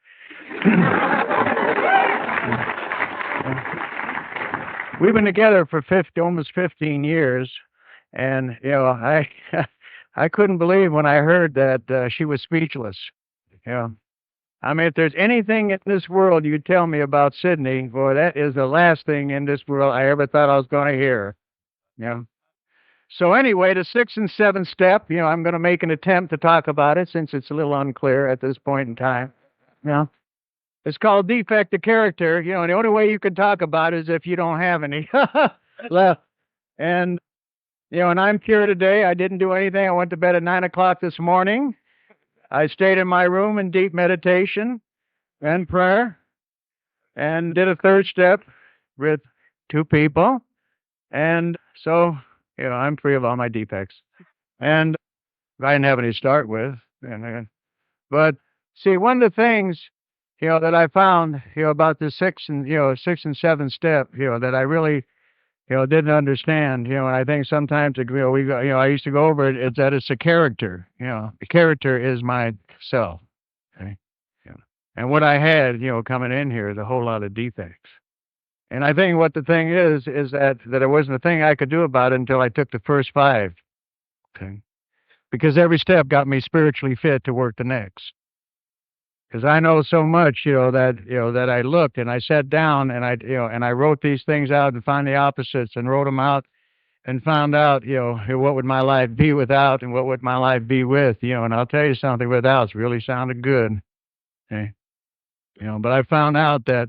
We've been together for almost 15 years. And, I couldn't believe when I heard that she was speechless. I mean, if there's anything in this world you'd tell me about Sydney, boy, that is the last thing in this world I ever thought I was going to hear. So anyway, the 6th and 7th step, I'm going to make an attempt to talk about it since it's a little unclear at this point in time. It's called defect of character. And the only way you can talk about it is if you don't have any left. And and I'm pure today. I didn't do anything. I went to bed at 9 o'clock this morning. I stayed in my room in deep meditation and prayer and did a 3rd step with 2 people. And so, I'm free of all my defects. And I didn't have any to start with. But see, one of the things, that I found, about the 6th and 7th step, that I really, didn't understand, and I think sometimes, I used to go over it, it's that it's a character, the character is myself, okay? And what I had, coming in here is a whole lot of defects. And I think what the thing is that there wasn't a thing I could do about it until I took the first 5, okay? Because every step got me spiritually fit to work the next. Because I know so much, that I looked and I sat down and I wrote these things out and found the opposites and wrote them out. and found out, what would my life be without and what would my life be with, and I'll tell you something, without's really sounded good. Okay. But I found out that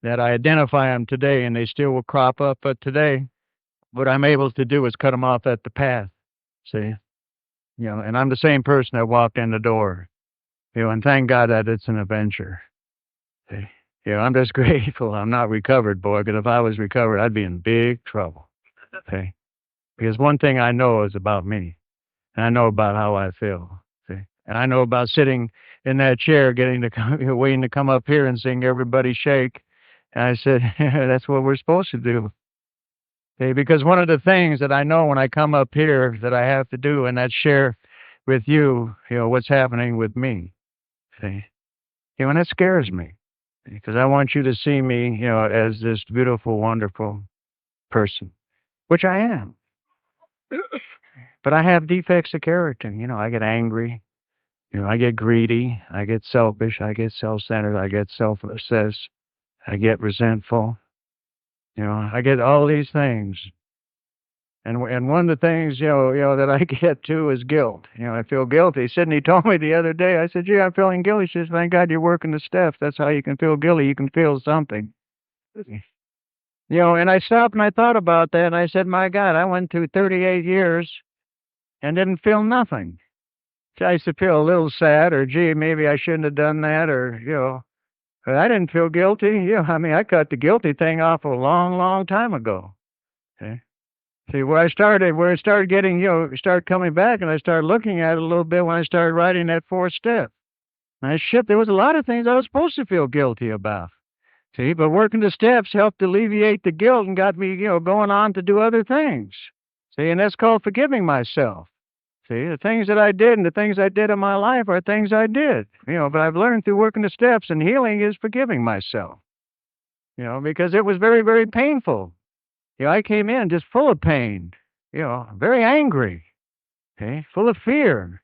I identify them today and they still will crop up, but today what I'm able to do is cut them off at the path. See? And I'm the same person that walked in the door. And thank God that it's an adventure. See? I'm just grateful I'm not recovered, boy, because if I was recovered, I'd be in big trouble. See? Because one thing I know is about me, and I know about how I feel. See? And I know about sitting in that chair, getting to come, waiting to come up here and sing "Everybody Shake." And I said, that's what we're supposed to do. See? Because one of the things that I know when I come up here that I have to do, and that's share with you, what's happening with me. See? And that scares me because I want you to see me, as this beautiful, wonderful person, which I am. But I have defects of character. I get angry. I get greedy. I get selfish. I get self-centered. I get self-obsessed. I get resentful. I get all these things. And one of the things, that I get too is guilt. I feel guilty. Sydney told me the other day, I said, gee, I'm feeling guilty. She says, thank God you're working the steps. That's how you can feel guilty. You can feel something. And I stopped and I thought about that and I said, my God, I went through 38 years and didn't feel nothing. So I used to feel a little sad or, gee, maybe I shouldn't have done that or, but I didn't feel guilty. I mean, I cut the guilty thing off a long, long time ago. Okay? See, where it started getting, started coming back, and I started looking at it a little bit when I started writing that fourth step. And there was a lot of things I was supposed to feel guilty about. See, but working the steps helped alleviate the guilt and got me, going on to do other things. See, and that's called forgiving myself. See, the things that I did and the things I did in my life are things I did, but I've learned through working the steps, and healing is forgiving myself, because it was very, very painful. I came in just full of pain, very angry, okay, full of fear.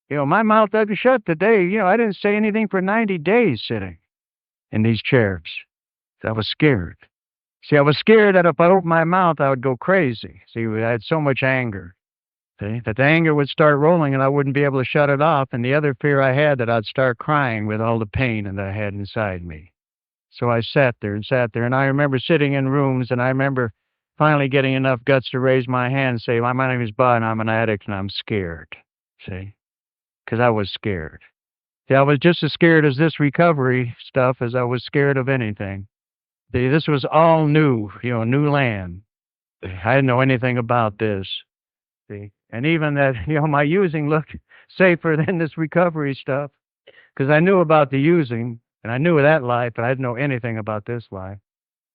My mouth doesn't shut today. I didn't say anything for 90 days sitting in these chairs. I was scared. See, I was scared that if I opened my mouth, I would go crazy. See, I had so much anger. See, that the anger would start rolling and I wouldn't be able to shut it off. And the other fear I had that I'd start crying with all the pain that I had inside me. So I sat there. And I remember sitting in rooms and I remember finally getting enough guts to raise my hand and say, my name is Bud and I'm an addict and I'm scared. See? Because I was scared. See, I was just as scared as this recovery stuff as I was scared of anything. See, this was all new, new land. I didn't know anything about this. See? And even that, my using looked safer than this recovery stuff because I knew about the using and I knew that life, but I didn't know anything about this life.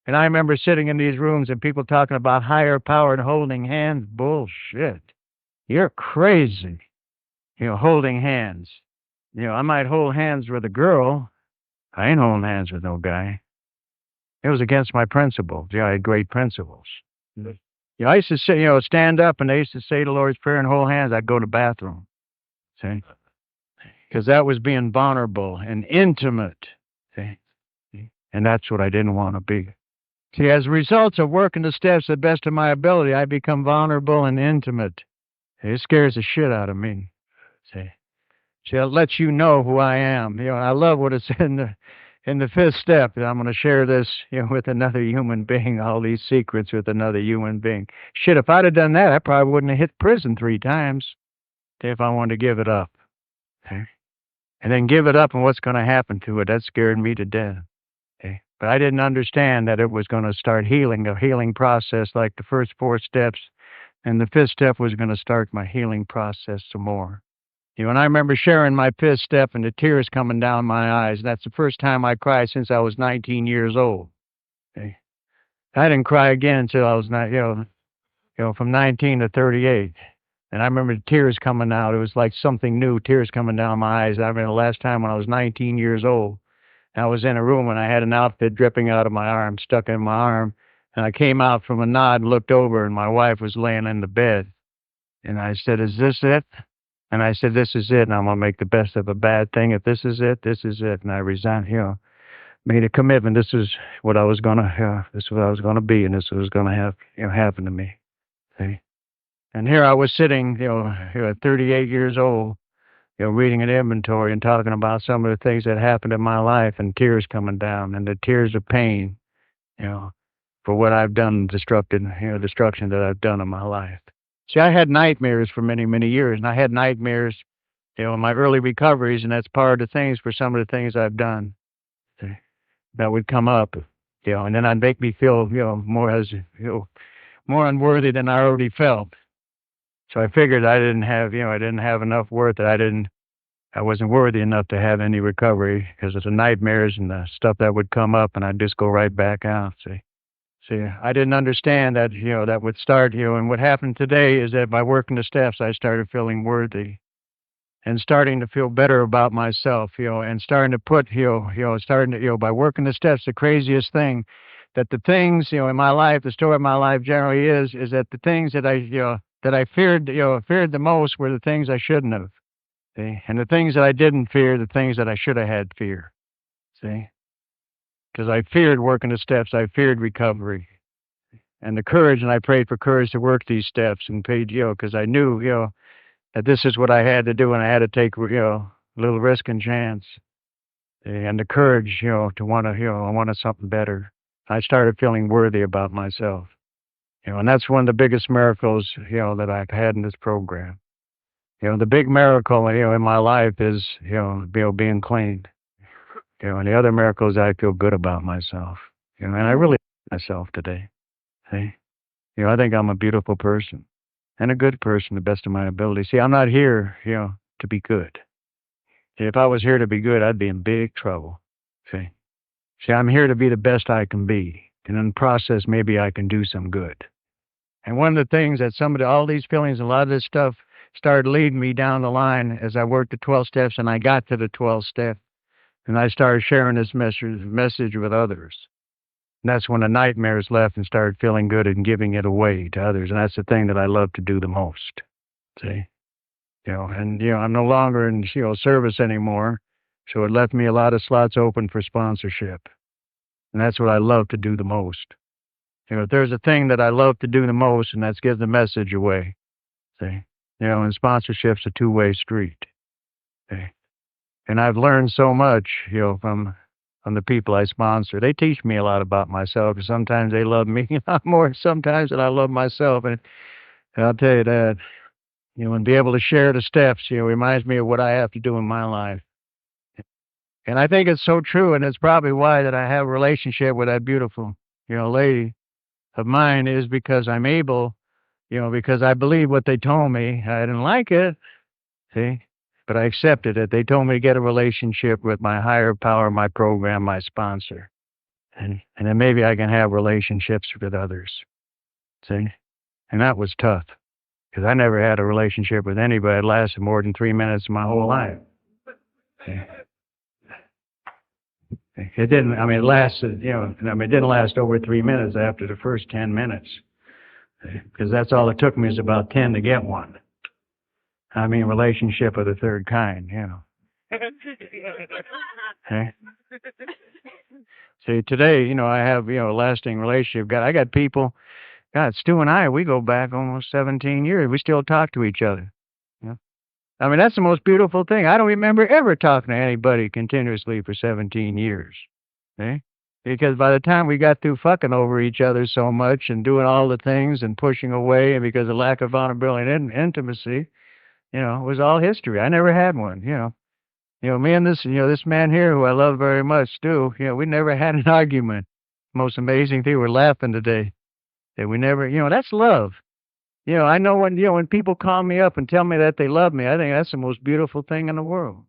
And I remember sitting in these rooms and people talking about higher power and holding hands. Bullshit. You're crazy. Holding hands. I might hold hands with a girl. I ain't holding hands with no guy. It was against my principles. I had great principles. I used to say, stand up and they used to say the Lord's Prayer and hold hands. I'd go to the bathroom. See? Because that was being vulnerable and intimate. See? And that's what I didn't want to be. See, as a result of working the steps to the best of my ability, I become vulnerable and intimate. It scares the shit out of me. See, it lets you know who I am. I love what it's in the fifth step. I'm going to share this, with another human being, all these secrets with another human being. Shit, if I'd have done that, I probably wouldn't have hit prison 3 times if I wanted to give it up. Okay? And then give it up and what's going to happen to it, that scared me to death. Okay? But I didn't understand that it was going to start healing, a healing process like the first 4 steps. And the 5th step was going to start my healing process some more. And I remember sharing my 5th step and the tears coming down my eyes. That's the first time I cried since I was 19 years old. Okay? I didn't cry again until I was from 19 to 38. And I remember the tears coming out. It was like something new, tears coming down my eyes. I remember the last time when I was 19 years old. I was in a room and I had an outfit dripping out of my arm, stuck in my arm. And I came out from a nod and looked over and my wife was laying in the bed. And I said, is this it? And I said, this is it. And I'm going to make the best of a bad thing. If this is it, this is it. And I resigned, made a commitment. This is what I was going to, this is what I was going to be. And this was going to have, happen to me. See? And here I was sitting, at 38 years old, reading an inventory and talking about some of the things that happened in my life and tears coming down and the tears of pain, you know, for what I've done, destruction that I've done in my life. See, I had nightmares for many, many years, and I had nightmares, in my early recoveries, and that's part of the things for some of the things I've done. See, that would come up, and then I'd make me feel, more unworthy than I already felt. So I figured I didn't have enough worth that I wasn't worthy enough to have any recovery because of the nightmares and the stuff that would come up, and I'd just go right back out. See, I didn't understand that, that would start, and what happened today is that by working the steps, I started feeling worthy and starting to feel better about myself, and starting to put, by working the steps, the craziest thing, that the things, in my life, the story of my life generally is that the things that I feared, feared the most were the things I shouldn't have. See, and the things that I didn't fear, the things that I should have had fear. See, because I feared working the steps, I feared recovery. And the courage, and I prayed for courage to work these steps and paid, because I knew, that this is what I had to do and I had to take, a little risk and chance. And the courage, to want to, I wanted something better. I started feeling worthy about myself. And that's one of the biggest miracles, that I've had in this program. The big miracle, in my life is, being clean. And the other miracle is I feel good about myself. And I really like myself today. See? I think I'm a beautiful person and a good person to the best of my ability. See, I'm not here, to be good. If I was here to be good, I'd be in big trouble. See, I'm here to be the best I can be. And in the process, maybe I can do some good. And one of the things that all these feelings, a lot of this stuff started leading me down the line as I worked the 12 steps and I got to the 12 step and I started sharing this message with others. And that's when the nightmares left and started feeling good and giving it away to others. And that's the thing that I love to do the most. See? I'm no longer in, service anymore. So it left me a lot of slots open for sponsorship. And that's what I love to do the most. If there's a thing that I love to do the most, and that's give the message away. See? And sponsorship's a two-way street. See? And I've learned so much, from the people I sponsor. They teach me a lot about myself, because sometimes they love me a lot more sometimes than I love myself. And I'll tell you that, and be able to share the steps, reminds me of what I have to do in my life. And I think it's so true, and it's probably why that I have a relationship with that beautiful, lady of mine is because I'm able, because I believe what they told me. I didn't like it, see? But I accepted it. They told me to get a relationship with my higher power, my program, my sponsor. And then maybe I can have relationships with others. See? And that was tough. Because I never had a relationship with anybody that lasted more than 3 minutes in my whole life. See? It didn't, it lasted, it didn't last over 3 minutes after the first 10 minutes. Because that's all it took me is about 10 to get one. Relationship of the third kind, Okay? See, today, I have, a lasting relationship. I got people, God, Stu and I, we go back almost 17 years. We still talk to each other. That's the most beautiful thing. I don't remember ever talking to anybody continuously for 17 years. Okay? Because by the time we got through fucking over each other so much and doing all the things and pushing away, and because of lack of vulnerability and intimacy, it was all history. I never had one, me and this man here who I love very much, Stu, we never had an argument. Most amazing thing, we're laughing today. That we never, that's love. I know when people call me up and tell me that they love me, I think that's the most beautiful thing in the world.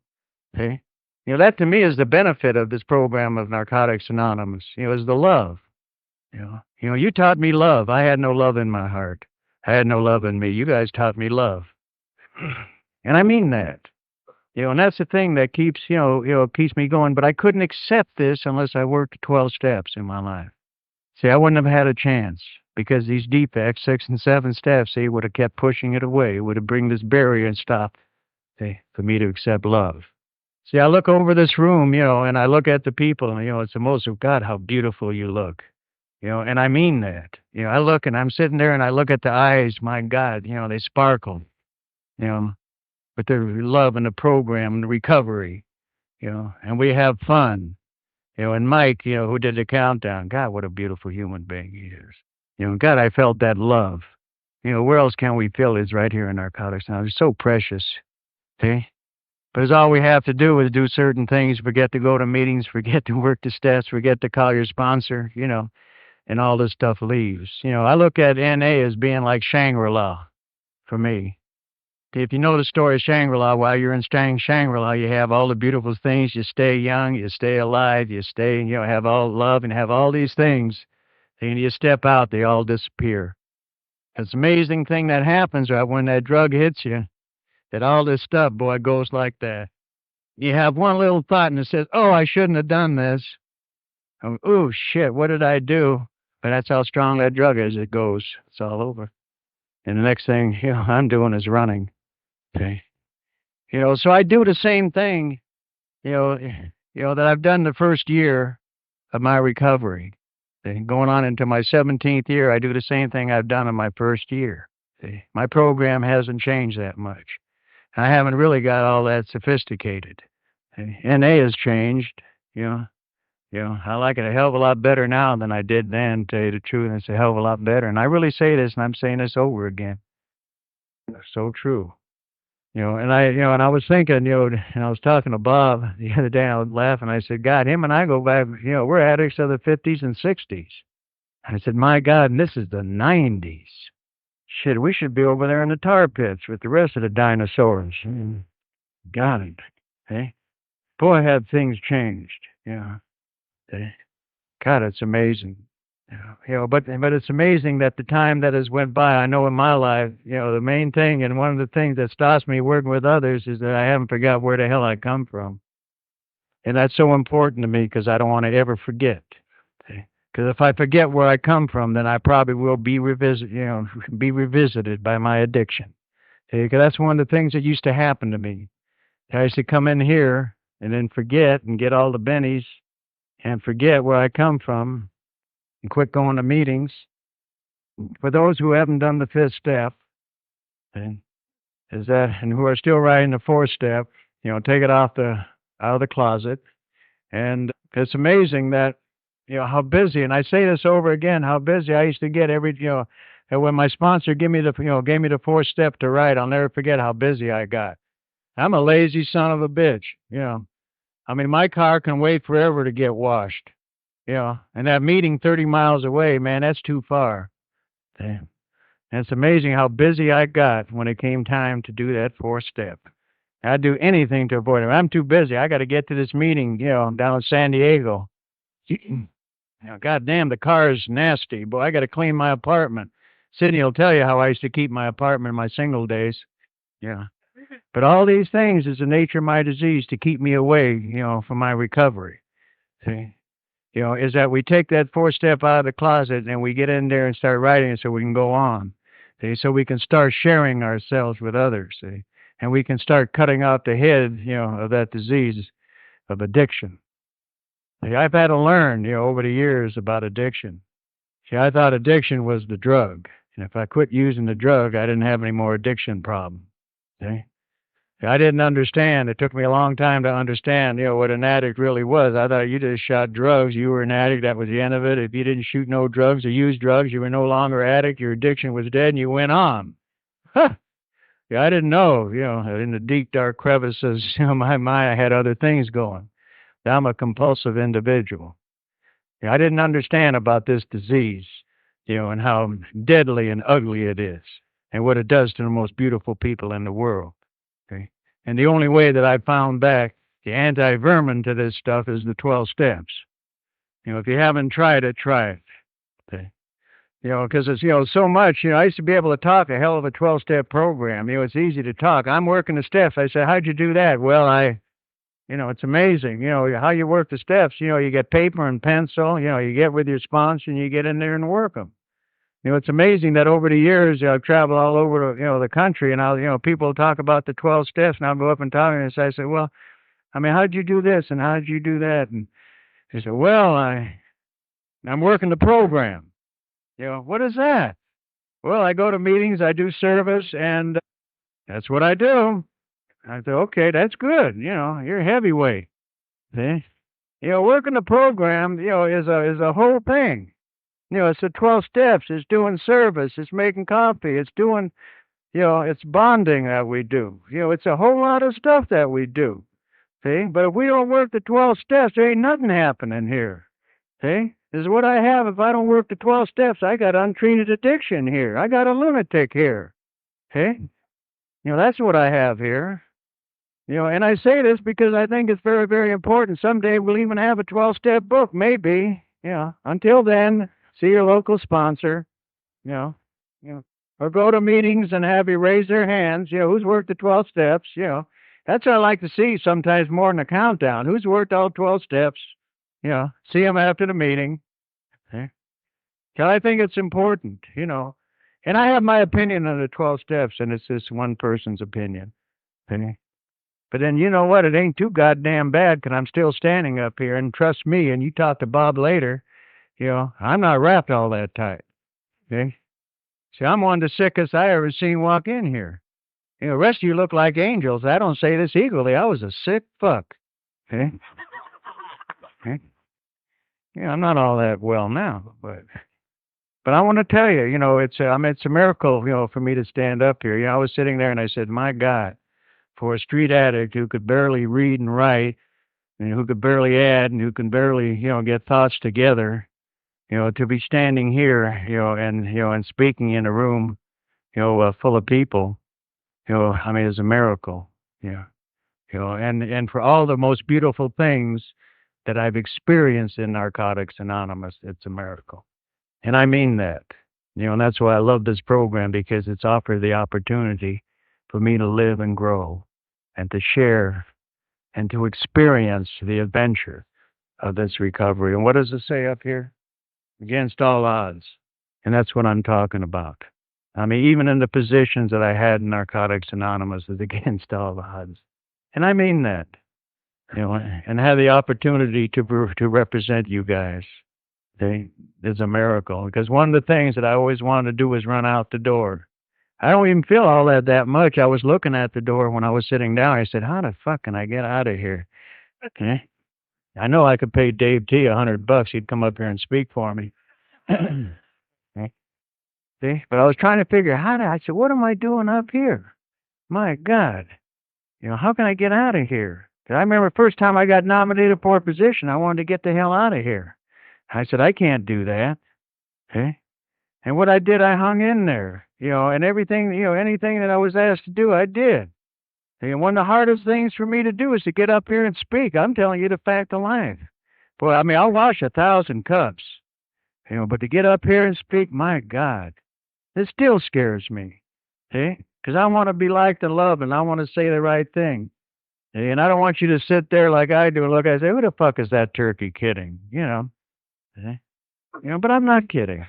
Okay? That to me is the benefit of this program of Narcotics Anonymous, is the love. You taught me love. I had no love in my heart. I had no love in me. You guys taught me love. And I mean that. And that's the thing that keeps, keeps me going. But I couldn't accept this unless I worked 12 steps in my life. See, I wouldn't have had a chance because these defects, 6 and 7 steps, see, would have kept pushing it away. It would have bring this barrier and stop, see, for me to accept love. See, I look over this room, and I look at the people, and, it's the most of God, how beautiful you look. And I mean that. I look and I'm sitting there and I look at the eyes, my God, they sparkle, you know, with the love and the program and the recovery, and we have fun. And Mike, who did the countdown, God, what a beautiful human being he is. God, I felt that love. Where else can we feel is right here in Narcotics now. It's so precious, see? But it's all we have to do is do certain things, forget to go to meetings, forget to work the steps, forget to call your sponsor, and all this stuff leaves. I look at NA as being like Shangri-La for me. If you know the story of Shangri-La, while you're in Shangri-La, you have all the beautiful things. You stay young, you stay alive, you stay, have all love and have all these things. And you step out, they all disappear. It's an amazing thing that happens right when that drug hits you, that all this stuff, boy, goes like that. You have one little thought and it says, oh, I shouldn't have done this. Oh, shit, what did I do? But that's how strong that drug is. It goes. It's all over. And the next thing, I'm doing is running. Okay. So I do the same thing, that I've done the first year of my recovery. Okay. Going on into my 17th year, I do the same thing I've done in my first year. Okay. My program hasn't changed that much. I haven't really got all that sophisticated. Okay. NA has changed, I like it a hell of a lot better now than I did then, to tell you the truth. It's a hell of a lot better. And I really say this, and I'm saying this over again. It's so true. And I was thinking, and I was talking to Bob the other day, and I was laughing. I said, God, him and I go back, we're addicts of the 50s and 60s. I said, my God, and this is the 90s. Shit, we should be over there in the tar pits with the rest of the dinosaurs. Got it. Hey? Boy, have things changed. Yeah. God, it's amazing. But it's amazing that the time that has went by, I know in my life, the main thing and one of the things that stops me working with others is that I haven't forgot where the hell I come from. And that's so important to me because I don't want to ever forget. Because if I forget where I come from, then I probably will be revisited by my addiction. Because that's one of the things that used to happen to me. I used to come in here and then forget and get all the bennies and forget where I come from and quit going to meetings. For those who haven't done the fifth step, and who are still riding the fourth step, take it out of the closet. And it's amazing that, how busy, and I say this over again, how busy I used to get and when my sponsor gave me the fourth step to ride, I'll never forget how busy I got. I'm a lazy son of a bitch, I mean, my car can wait forever to get washed, and that meeting 30 miles away, man, that's too far. Damn. And it's amazing how busy I got when it came time to do that fourth step. I'd do anything to avoid it. I'm too busy. I got to get to this meeting, down in San Diego. God damn, the car is nasty. Boy, I got to clean my apartment. Sydney will tell you how I used to keep my apartment in my single days. Yeah. But all these things is the nature of my disease to keep me away, from my recovery. See? Is that we take that fourth step out of the closet and we get in there and start writing it so we can go on. See? So we can start sharing ourselves with others. See? And we can start cutting out the head, of that disease of addiction. See, I've had to learn, over the years about addiction. See, I thought addiction was the drug. And if I quit using the drug, I didn't have any more addiction problem. See? I didn't understand. It took me a long time to understand, what an addict really was. I thought you just shot drugs. You were an addict. That was the end of it. If you didn't shoot no drugs or use drugs, you were no longer an addict. Your addiction was dead and you went on. Huh. Yeah, I didn't know, in the deep, dark crevices, my mind, I had other things going. I'm a compulsive individual. Yeah, I didn't understand about this disease, and how deadly and ugly it is and what it does to the most beautiful people in the world. Okay. And the only way that I found back the anti-vermin to this stuff is the 12 steps. If you haven't tried it, try it. Okay. Because it's, so much, I used to be able to talk a hell of a 12-step program. It's easy to talk. I'm working the steps. I say, how'd you do that? Well, it's amazing, how you work the steps. You get paper and pencil, you get with your sponsor and you get in there and work them. It's amazing that over the years, I've traveled all over, the country, and people talk about the 12 steps, and I'll go up and talk, and I say, well, I mean, how'd you do this, and how'd you do that? And they say, well, I'm working the program. What is that? Well, I go to meetings, I do service, and that's what I do. I say, okay, that's good. You're a heavyweight. See? Working the program, is a whole thing. It's the 12 steps. It's doing service. It's making coffee. It's doing, it's bonding that we do. It's a whole lot of stuff that we do. See? But if we don't work the 12 steps, there ain't nothing happening here. See? This is what I have. If I don't work the 12 steps, I got untreated addiction here. I got a lunatic here. See? That's what I have here. And I say this because I think it's very, very important. Someday we'll even have a 12-step book, maybe. Until then, see your local sponsor. You know, or go to meetings and have you raise their hands. Who's worked the 12 steps? That's what I like to see sometimes more than a countdown. Who's worked all 12 steps? See them after the meeting. Okay? 'Cause I think it's important. And I have my opinion on the 12 steps, and it's this one person's opinion. Okay? But then you know what? It ain't too goddamn bad because I'm still standing up here. And trust me, and you talk to Bob later, I'm not wrapped all that tight. Okay? See, I'm one of the sickest I ever seen walk in here. The rest of you look like angels. I don't say this equally. I was a sick fuck. Okay? Okay? I'm not all that well now, but I want to tell you, it's a miracle, for me to stand up here. I was sitting there and I said, my God, for a street addict who could barely read and write, and who could barely add, and who can barely, get thoughts together, to be standing here, and speaking in a room, full of people, it's a miracle, and for all the most beautiful things that I've experienced in Narcotics Anonymous, it's a miracle. And I mean that, and that's why I love this program, because it's offered the opportunity for me to live and grow and to share and to experience the adventure of this recovery. And what does it say up here? Against all odds. And that's what I'm talking about. Even in the positions that I had in Narcotics Anonymous, is against all odds. And I mean that, and have the opportunity to represent you guys. It's a miracle. Because one of the things that I always wanted to do was run out the door. I don't even feel all that much. I was looking at the door when I was sitting down. I said, how the fuck can I get out of here? Okay. I know I could pay Dave T $100. He'd come up here and speak for me. Okay. See? But I was trying to figure I said, what am I doing up here? My God. How can I get out of here? 'Cause I remember first time I got nominated for a position, I wanted to get the hell out of here. I said, I can't do that. Okay. And what I did, I hung in there, and everything, anything that I was asked to do, I did. And one of the hardest things for me to do is to get up here and speak. I'm telling you the fact of life. Boy, I'll wash 1,000 cups, but to get up here and speak, my God, it still scares me, see? Because I want to be liked and loved, and I want to say the right thing. See? And I don't want you to sit there like I do and look, I say, who the fuck is that turkey kidding? See? But I'm not kidding.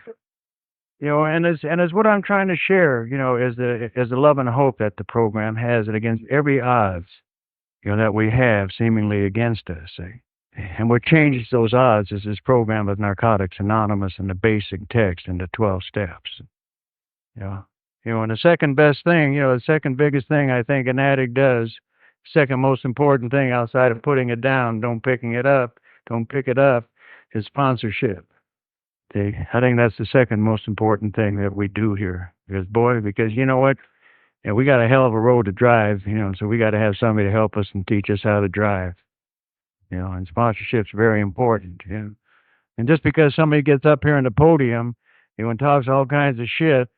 And as what I'm trying to share, is the love and hope that the program has, and against every odds, that we have seemingly against us. See? And what changes those odds is this program of Narcotics Anonymous and the basic text and the 12 steps. And the second best thing, the second biggest thing I think an addict does, second most important thing outside of putting it down, don't pick it up, is sponsorship. See, I think that's the second most important thing that we do here. Because you know what? We got a hell of a road to drive, so we got to have somebody to help us and teach us how to drive. And sponsorship's very important. And just because somebody gets up here on the podium, and talks all kinds of shit,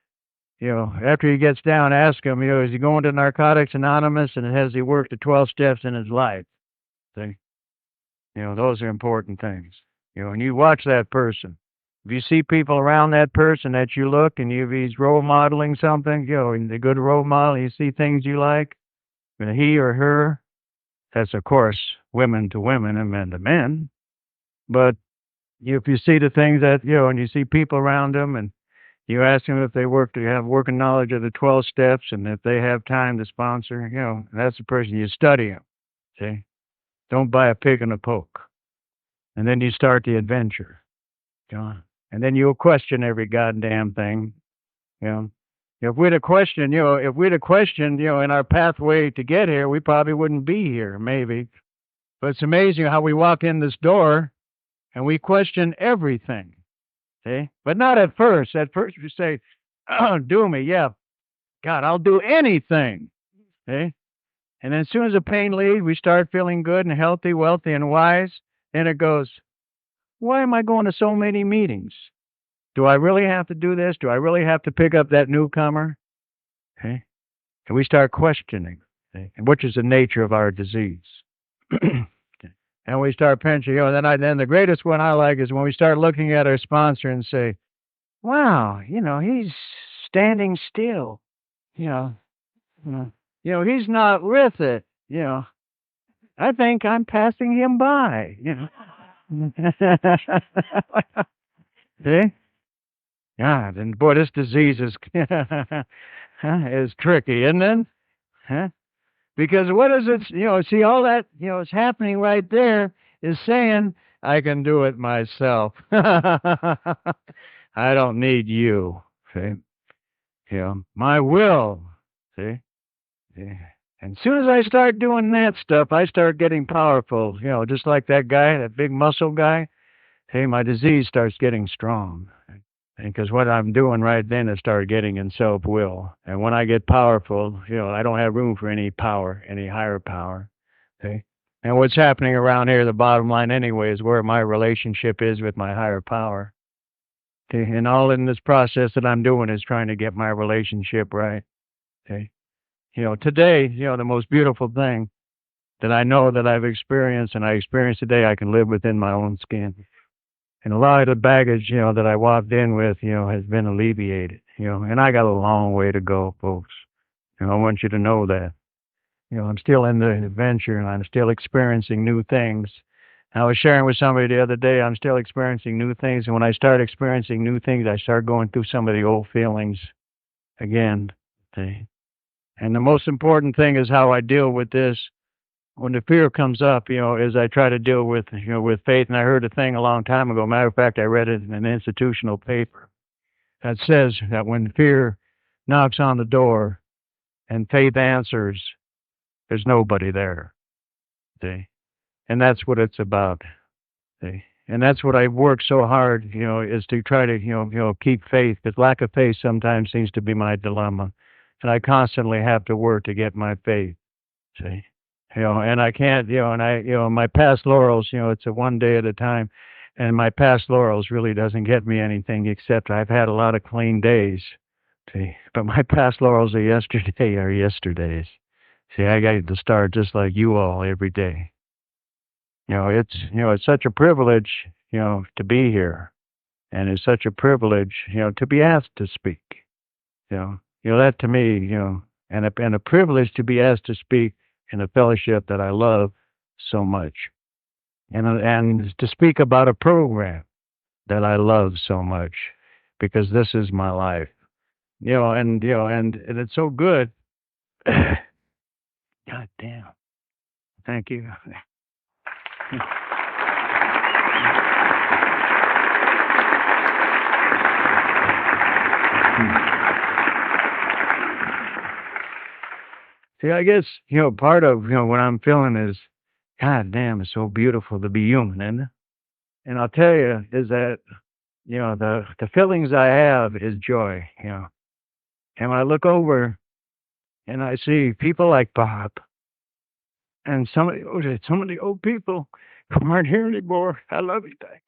after he gets down, ask him, is he going to Narcotics Anonymous, and has he worked the 12 steps in his life? See? Those are important things. And you watch that person. If you see people around that person that you look, and if he's role modeling something, and a good role model, you see things you like, and he or her, that's of course women to women and men to men. But if you see the things that, and you see people around them, and you ask them if they have working knowledge of the 12 steps, and if they have time to sponsor, that's the person you study them. See? Don't buy a pig in a poke. And then you start the adventure. You know, and then you'll question every goddamn thing. You know, if we'd have questioned, in our pathway to get here, we probably wouldn't be here, maybe. But it's amazing how we walk in this door and we question everything. See? But not at first. At first we say, oh, do me, yeah. God, I'll do anything. See? And then as soon as the pain leaves, we start feeling good and healthy, wealthy, and wise. Then it goes, why am I going to so many meetings? Do I really have to do this? Do I really have to pick up that newcomer? Okay. And we start questioning, okay, which is the nature of our disease. And we start pinching. Then the greatest one I like is when we start looking at our sponsor and say, wow, he's standing still. You know, he's not with it. I think I'm passing him by. See? God, and boy, this disease is is tricky, isn't it? Huh? Because what is it? See, all that is happening right there is saying I can do it myself. I don't need you. See, my will. See, yeah. And as soon as I start doing that stuff, I start getting powerful. Just like that guy, that big muscle guy. Hey, my disease starts getting strong. Because what I'm doing right then is start getting in self-will. And when I get powerful, I don't have room for any power, any higher power. Okay? And what's happening around here, the bottom line anyway, is where my relationship is with my higher power. Okay? And all in this process that I'm doing is trying to get my relationship right. Okay? Today, the most beautiful thing that I know that I've experienced and I experience today, I can live within my own skin. And a lot of the baggage, that I walked in with, has been alleviated, and I got a long way to go, folks. I want you to know that. I'm still in the adventure and I'm still experiencing new things. I was sharing with somebody the other day, I'm still experiencing new things. And when I start experiencing new things, I start going through some of the old feelings again. See? And the most important thing is how I deal with this. When the fear comes up, as I try to deal with, with faith. And I heard a thing a long time ago. Matter of fact, I read it in an institutional paper that says that when fear knocks on the door and faith answers, there's nobody there. See? And that's what it's about. See? And that's what I work so hard, is to try to, keep faith. Because lack of faith sometimes seems to be my dilemma. And I constantly have to work to get my faith. See? And I can't, my past laurels, it's a one day at a time. And my past laurels really doesn't get me anything except I've had a lot of clean days. See, but my past laurels are yesterdays. See, I got to start just like you all every day. It's such a privilege, to be here. And it's such a privilege, to be asked to speak. That to me, and a privilege to be asked to speak in a fellowship that I love so much, and to speak about a program that I love so much, because this is my life, and it's so good. God damn! Thank you. See, I guess, part of, what I'm feeling is, God damn, it's so beautiful to be human, isn't it? And I'll tell you, is that, the feelings I have is joy, And when I look over and I see people like Bob and some of the old people who aren't here anymore, I love you, Dad.